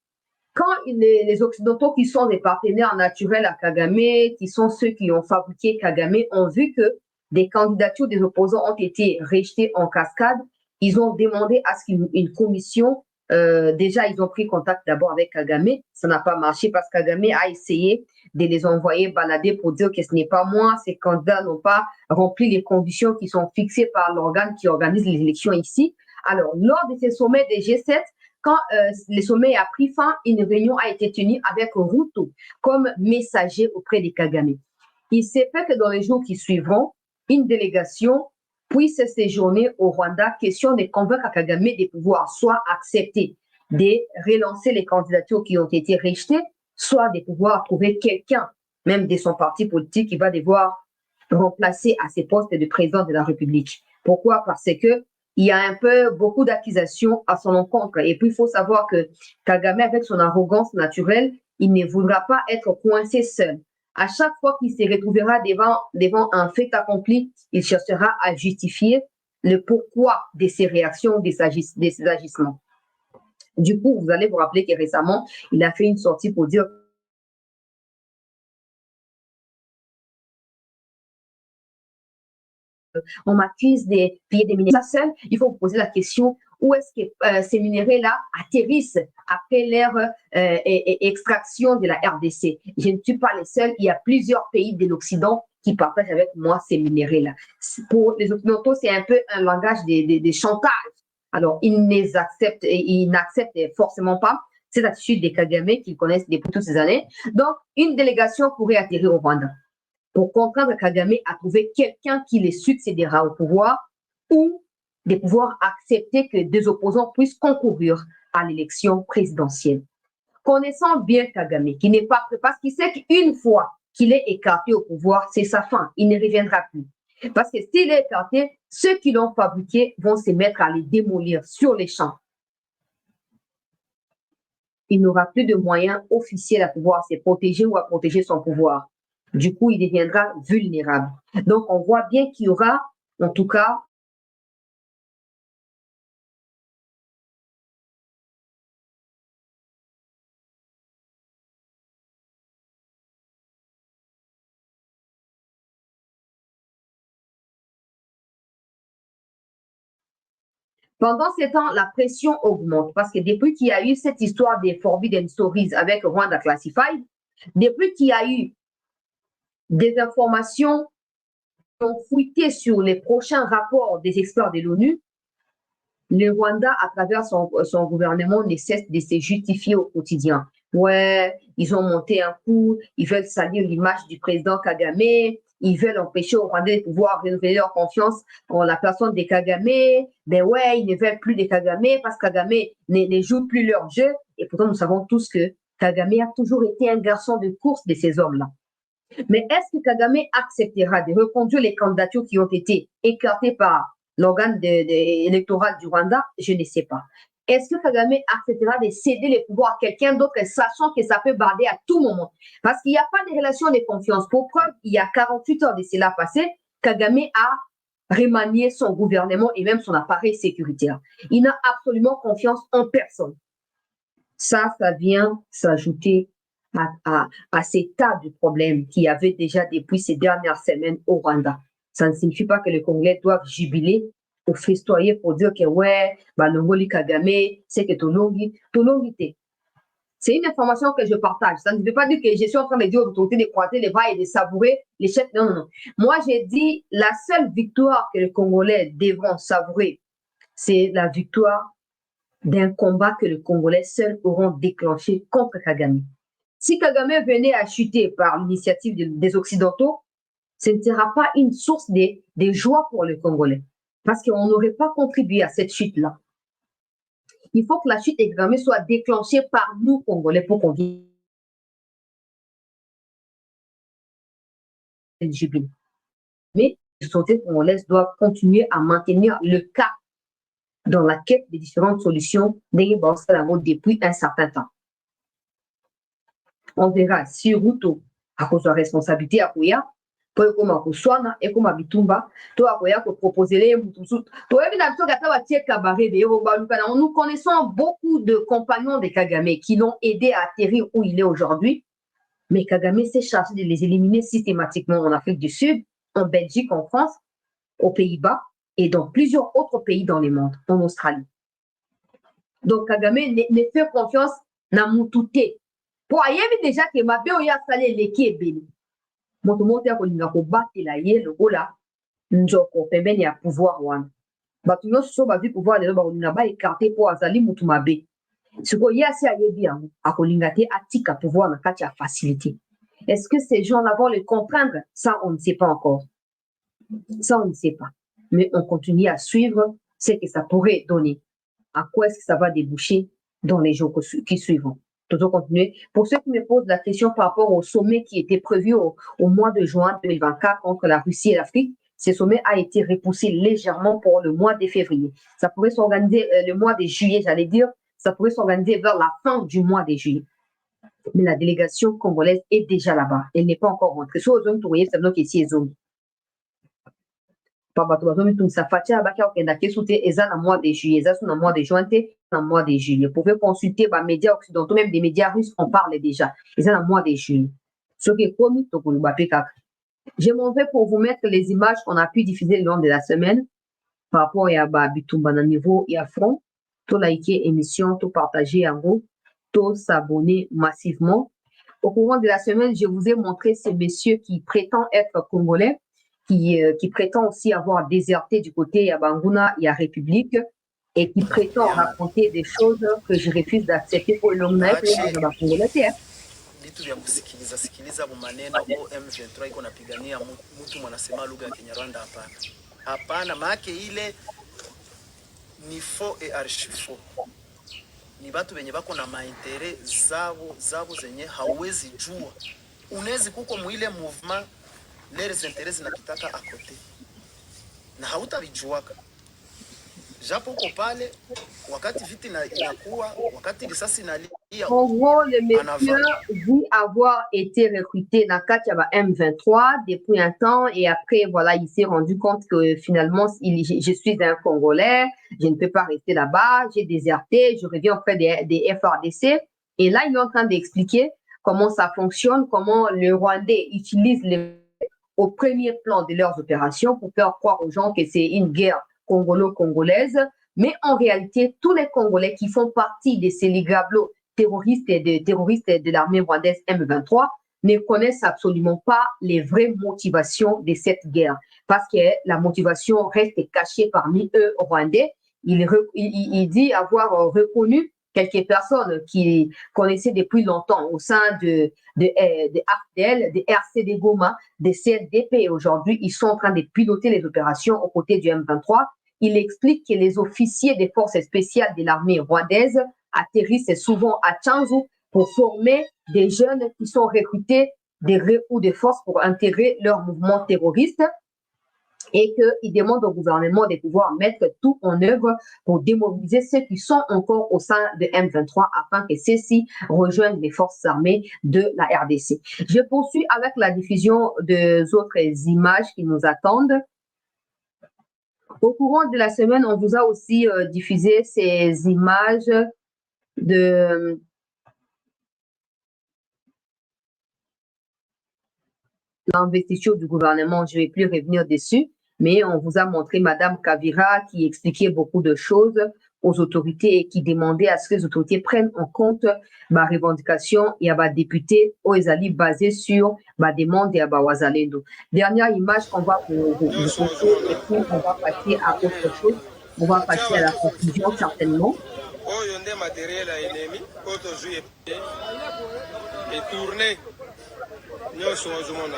quand les Occidentaux qui sont des partenaires naturels à Kagame, qui sont ceux qui ont fabriqué Kagame, ont vu que des candidatures des opposants ont été rejetées en cascade, ils ont demandé à ce qu'une commission, déjà ils ont pris contact d'abord avec Kagame, ça n'a pas marché parce que Kagame a essayé de les envoyer balader pour dire que ce n'est pas moi, ces candidats n'ont pas rempli les conditions qui sont fixées par l'organe qui organise les élections ici. Alors, lors de ces sommets des G7, quand le sommet a pris fin, une réunion a été tenue avec Ruto comme messager auprès des Kagame. Il s'est fait que dans les jours qui suivront, une délégation puisse séjourner au Rwanda, question de convaincre Kagame de pouvoir soit accepter de relancer les candidatures qui ont été rejetées, soit de pouvoir trouver quelqu'un, même de son parti politique, qui va devoir remplacer à ses postes de président de la République. Pourquoi? Parce que il y a un peu beaucoup d'accusations à son encontre. Et puis, il faut savoir que Kagame, avec son arrogance naturelle, il ne voudra pas être coincé seul. À chaque fois qu'il se retrouvera devant un fait accompli, il cherchera à justifier le pourquoi de ses réactions, de ses agissements. Du coup, vous allez vous rappeler que récemment, il a fait une sortie pour dire on m'accuse des piller des minéraux. Ça seul, il faut vous poser la question, où est-ce que ces minéraux-là atterrissent après leur extraction de la RDC? Je ne suis pas le seul, il y a plusieurs pays de l'Occident qui partagent avec moi ces minéraux-là. Pour les Occidentaux, c'est un peu un langage de chantage. Alors, ils n'acceptent forcément pas cette attitude des Kagame qu'ils connaissent depuis toutes ces années. Donc, une délégation pourrait atterrir au Rwanda. pour contraindre Kagame à trouver quelqu'un qui les succédera au pouvoir ou de pouvoir accepter que des opposants puissent concourir à l'élection présidentielle. Connaissant bien Kagame, qui n'est pas prêt, parce qu'il sait qu'une fois qu'il est écarté au pouvoir, c'est sa fin, il ne reviendra plus. Parce que s'il est écarté, ceux qui l'ont fabriqué vont se mettre à les démolir sur les champs. Il n'aura plus de moyens officiels à pouvoir se protéger ou à protéger son pouvoir. Du coup, il deviendra vulnérable. Donc, on voit bien qu'il y aura, en tout cas, pendant ce temps, la pression augmente parce que depuis qu'il y a eu cette histoire des Forbidden Stories avec Rwanda Classified, depuis qu'il y a eu des informations qui ont fuité sur les prochains rapports des experts de l'ONU, le Rwanda, à travers son gouvernement, ne cesse de se justifier au quotidien. Ouais, ils ont monté un coup, ils veulent salir l'image du président Kagame, ils veulent empêcher aux Rwandais de pouvoir renouveler leur confiance en la personne de Kagame. Ben ouais, ils ne veulent plus de Kagame parce que Kagame ne joue plus leur jeu. Et pourtant, nous savons tous que Kagame a toujours été un garçon de course de ces hommes-là. Mais est-ce que Kagame acceptera de reconduire les candidatures qui ont été écartées par l'organe électoral du Rwanda? Je ne sais pas. Est-ce que Kagame acceptera de céder les pouvoirs à quelqu'un d'autre, sachant que ça peut barder à tout moment? Parce qu'il n'y a pas de relation de confiance. Pour preuve, il y a 48 heures de cela passé, Kagame a remanié son gouvernement et même son appareil sécuritaire. Il n'a absolument confiance en personne. Ça vient s'ajouter à ces tas de problèmes qu'il y avait déjà depuis ces dernières semaines au Rwanda. Ça ne signifie pas que les Congolais doivent jubiler ou festoyer pour dire que ouais, Longoli Kagame, c'est que Tolongi t'es. C'est une information que je partage. Ça ne veut pas dire que je suis en train de dire aux autorités de croiser les bras et de savourer les chefs. Non, non, non. Moi, j'ai dit la seule victoire que les Congolais devront savourer, c'est la victoire d'un combat que les Congolais seuls auront déclenché contre Kagame. Si Kagame venait à chuter par l'initiative des Occidentaux, ce ne sera pas une source de joie pour les Congolais, parce qu'on n'aurait pas contribué à cette chute-là. Il faut que la chute de Kagame soit déclenchée par nous, Congolais, pour qu'on vienne jubiler. Mais les autorités congolaises doivent continuer à maintenir le cap dans la quête des différentes solutions depuis un certain temps. On verra si Ruto, à cause de la responsabilité à Kouya, peut comme Kuswana et comme Bitumba, toi Kouya peut proposer les Mutusu. Nous connaissons beaucoup de compagnons de Kagame qui l'ont aidé à atterrir où il est aujourd'hui, mais Kagame s'est chargé de les éliminer systématiquement en Afrique du Sud, en Belgique, en France, aux Pays-Bas et dans plusieurs autres pays dans le monde, en Australie. Donc Kagame ne fait confiance à Mutute. Pour ayebi déjà que mabe oya sale leki ebele moto moto ya kolinga kobatela ye lokola nzoko pembeni ya pouvoir wana bato nyonso so bazwi pouvoir lelo bakolinga baekarte mpo azali mutu mabe sikoyo ye asi ayebi yango akolinga te atika pouvoir na kati ya facilité. Est-ce que ces gens-là vont le comprendre? Ça, on ne sait pas encore. Ça, on ne sait pas. Mais on continue à suivre ce que ça pourrait donner. À quoi est-ce que ça va déboucher dans les jours qui suivront? Toujours continuer. Pour ceux qui me posent la question par rapport au sommet qui était prévu au mois de juin 2024 entre la Russie et l'Afrique, ce sommet a été repoussé légèrement pour le mois de février. Ça pourrait s'organiser le mois de juillet, j'allais dire, ça pourrait s'organiser vers la fin du mois de juillet. Mais la délégation congolaise est déjà là-bas. Elle n'est pas encore rentrée. Soit aux zones tournées, c'est donc ici, zones. Pas bateau, tout ça fait à Bakar, qui est sauté, et ça, dans le mois de juillet, ça, dans le mois de juin, dans le mois de juillet. Vous pouvez consulter les médias occidentaux, même des médias russes, on parle déjà. Et ça, dans le mois de juillet. Ce qui est connu, je m'en vais pour vous mettre les images qu'on a pu diffuser le long de la semaine par rapport à Bitumba dans niveau et à front. Tout liker émission, tout partager en gros, tout s'abonner massivement. Au courant de la semaine, je vous ai montré ces messieurs qui prétendent être congolais, qui prétend aussi avoir déserté du côté à Banguna et à République et qui prétend raconter des choses que je refuse d'accepter pour le vitu vya kusikiliza sikiliza maneno M23 iko napigania mtu mwanasema lugha ya Kinyarwanda. Hapana, hapana, maana ile ni faux et archi faux. Ni watu wenye bako na maintere zabo zenye hauwezi jua. Unawezi kuko mwile movement les intérêts zinakitaka akote na hautavijuaka, japo uko pale wakati viti inakuwa, wakati risasi inalia. En gros, le monsieur dit avoir été recruté dans Kachaba M23 depuis un temps et après, voilà, il s'est rendu compte que finalement, je suis un Congolais, je ne peux pas rester là-bas, j'ai déserté, je reviens auprès des FRDC. Et là, il est en train d'expliquer comment ça fonctionne, comment le Rwandais utilise au premier plan de leurs opérations pour faire croire aux gens que c'est une guerre congolo-congolaise. Mais en réalité, tous les Congolais qui font partie de ces ligablos terroristes et de l'armée rwandaise M23 ne connaissent absolument pas les vraies motivations de cette guerre. Parce que la motivation reste cachée parmi eux, Rwandais. Il dit avoir reconnu quelques personnes qui connaissaient depuis longtemps au sein de AFDL, de RCD Goma, de CNDP. Aujourd'hui, ils sont en train de piloter les opérations aux côtés du M23. Il explique que les officiers des forces spéciales de l'armée rwandaise atterrissent souvent à Tchanzu pour former des jeunes qui sont recrutés des recrues de force pour intégrer leur mouvement terroriste, et qu'il demande au gouvernement de pouvoir mettre tout en œuvre pour démobiliser ceux qui sont encore au sein de M23 afin que ceux-ci rejoignent les forces armées de la RDC. Je poursuis avec la diffusion des autres images qui nous attendent. Au courant de la semaine, on vous a aussi diffusé ces images de l'investiture du gouvernement. Je ne vais plus revenir dessus, mais on vous a montré Madame Kavira qui expliquait beaucoup de choses aux autorités et qui demandait à ce que les autorités prennent en compte ma revendication et à député aux Ezali basé sur ma demande et à Wazalendo. Dernière image qu'on va vous montrer et puis on va passer à autre chose. On va passer à la conclusion certainement. Oyo nde matériel ya ennemi oyo tozwi etourne nyonso ozomona.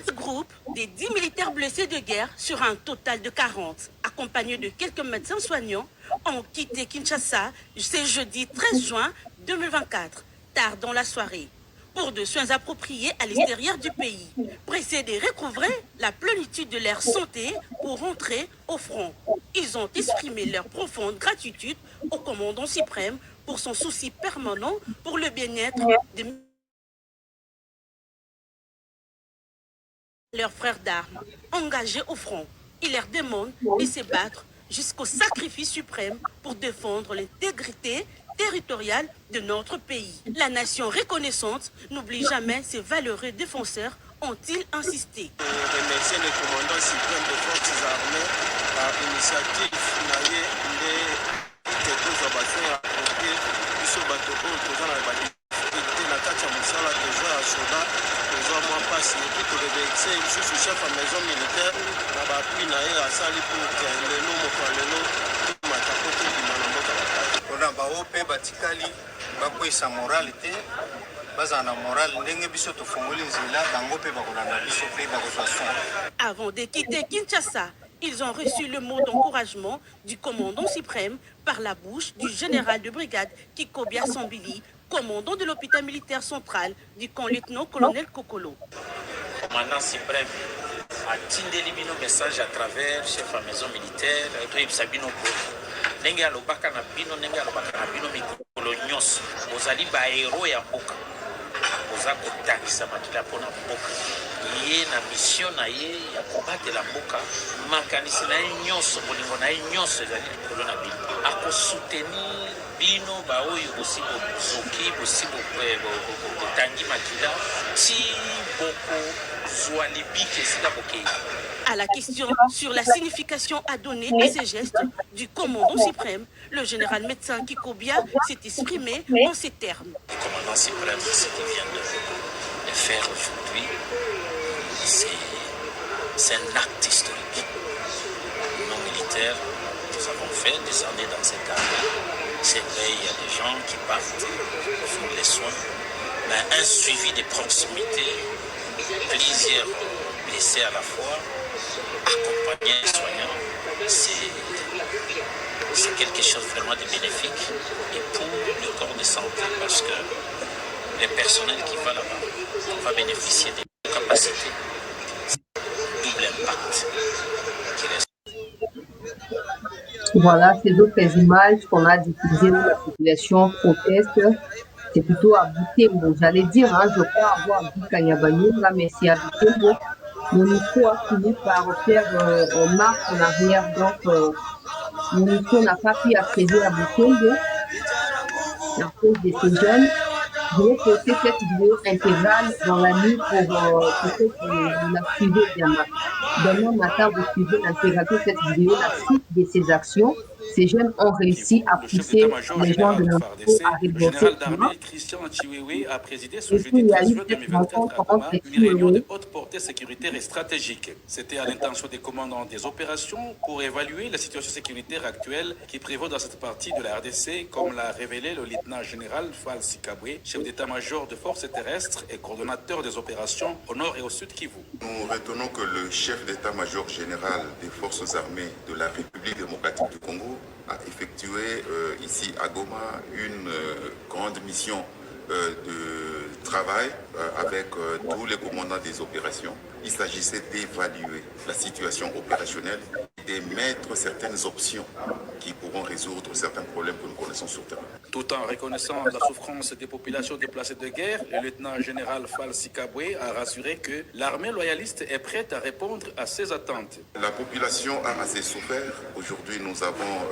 Ce groupe des 10 militaires blessés de guerre sur un total de 40, accompagnés de quelques médecins soignants, ont quitté Kinshasa ce jeudi 13 juin 2024, tard dans la soirée, pour de soins appropriés à l'extérieur du pays, pressés de recouvrer la plénitude de leur santé pour rentrer au front. Ils ont exprimé leur profonde gratitude au commandant suprême pour son souci permanent pour le bien-être de leurs frères d'armes engagés au front. Ils leur demandent de se battre jusqu'au sacrifice suprême pour défendre l'intégrité territoriale de notre pays. La nation reconnaissante n'oublie jamais ses valeureux défenseurs, ont-ils insisté. Remercier le commandant suprême des forces armées par l'initiative finale de Tozabassin à approprier sur bateau posant la difficulté la carte à Moussala, toujours à Soda, toujours moins passé, tout le vexé, sur ce chef à maison militaire, la bapui naïe à Sali pour que les noms Mokaleno, tout matakoto du Manamota. On a baopé batikali, bakwesa moralité. Avant de quitter Kinshasa, ils ont reçu le mot d'encouragement du commandant suprême par la bouche du général de brigade Kikobia Sambili, commandant de l'hôpital militaire central du camp lieutenant-colonel Kokolo. Commandant suprême a tindeli bino message à travers chef à maison militaire, Sabino ndenge alobaka na bino ndenge alobaka na bino mikolo nyonso ozali bahero ya mboka oza kotangisa makila mpona mboka ye na mission na ye ya kobatela mboka makanisi na ye nyonso bolingo na ye nyonso ezali likolo na bino akosoutenir bino baoyo bosi bozoki bosi botangi makila ti bokozwa libiki esika bokei. À la question sur la signification à donner à ces gestes du commandant suprême, le général médecin Kikobia s'est exprimé en ces termes. Le commandant suprême, ce qu'il vient de faire aujourd'hui, c'est un acte historique. Nos militaires, nous avons fait des années dans cette armée. C'est vrai, il y a des gens qui partent pour les soins, mais un suivi de proximité, plusieurs blessés à la fois, accompagner les soignants, c'est quelque chose vraiment de bénéfique et pour le corps de santé parce que les personnels qui vont là-bas vont bénéficier des capacités. Double impact. Voilà, ces autres images qu'on a diffusées où la population proteste, c'est plutôt à Butembo. J'allais dire, hein, je crois avoir dit Kanyabanyo, là, mais c'est à Butembo. Monisco a fini par faire marche en arrière, donc Monisco n'a pas pu accéder à Butembo à cause de ces jeunes. Je vais poster cette vidéo intégrale dans la nuit pour que vous la suivez bien. Demain matin, vous suivez l'intégralité de cette vidéo, la suite de ces actions. Ces jeunes ont réussi à pousser les gens de Monisco à remonter. Le général d'armée Christian Chiwewe a présidé ce jeudi 13 juin 2024 à Goma une réunion de haute portée sécuritaire et stratégique. C'était à l'intention des commandants des opérations pour évaluer la situation sécuritaire actuelle qui prévaut dans cette partie de la RDC, comme l'a révélé le lieutenant-général Fall Sikabwe, chef d'état-major de forces terrestres et coordonnateur des opérations au nord et au sud Kivu. Nous retenons que le chef d'état-major général des forces armées de la République démocratique du Congo a effectué ici à Goma une grande mission de travail avec tous les commandants des opérations. Il s'agissait d'évaluer la situation opérationnelle et d'émettre certaines options qui pourront résoudre certains problèmes que nous connaissons sur terrain. Tout en reconnaissant la souffrance des populations déplacées de guerre, le lieutenant-général Fall Sikabwe a rassuré que l'armée loyaliste est prête à répondre à ses attentes. La population a assez souffert. Aujourd'hui, nous avons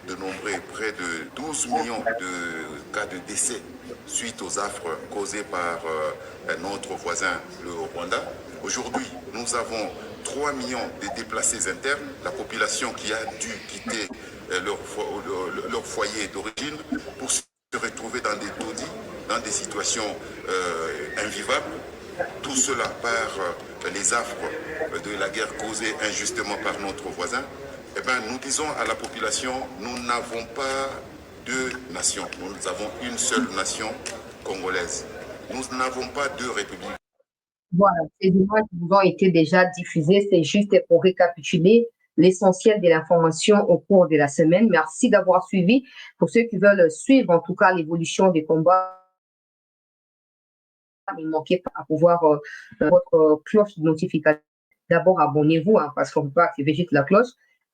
dénombré près de 12 millions de cas de décès suite aux affres causées par notre voisin, le Rwanda. Aujourd'hui, nous avons 3 millions de déplacés internes, la population qui a dû quitter leur foyer d'origine pour se retrouver dans des taudis, dans des situations invivables. Tout cela par les affres de la guerre causée injustement par notre voisin. Eh bien, nous disons à la population, nous n'avons pas deux nations, nous avons une seule nation congolaise. Nous n'avons pas deux républiques. Voilà, ces images vous ont été déjà diffusées. C'est juste pour récapituler l'essentiel de l'information au cours de la semaine. Merci d'avoir suivi. Pour ceux qui veulent suivre, en tout cas, l'évolution des combats, ne manquez pas à pouvoir votre cloche de notification. D'abord, abonnez-vous, hein, parce qu'on ne peut pas activer juste la cloche.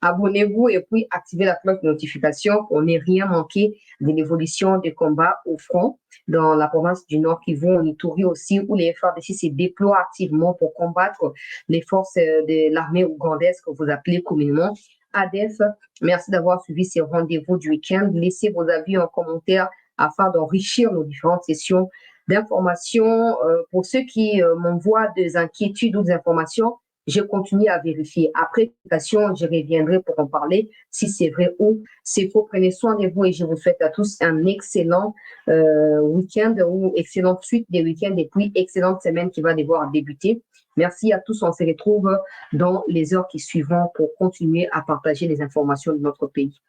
Abonnez-vous et puis activez la cloche de notification pour ne rien manquer de l'évolution des combats au front dans la province du Nord Kivu, en Ituri aussi, où les FARDC se déploient activement pour combattre les forces de l'armée ougandaise que vous appelez communément ADF. Merci d'avoir suivi ces rendez-vous du week-end. Laissez vos avis en commentaire afin d'enrichir nos différentes sessions d'information. Pour ceux qui m'envoient des inquiétudes ou des informations, je continue à vérifier. Après publication, je reviendrai pour en parler si c'est vrai ou c'est faux. Prenez soin de vous et je vous souhaite à tous un excellent week-end ou excellente suite des week-ends et puis excellente semaine qui va devoir débuter. Merci à tous. On se retrouve dans les heures qui suivront pour continuer à partager les informations de notre pays.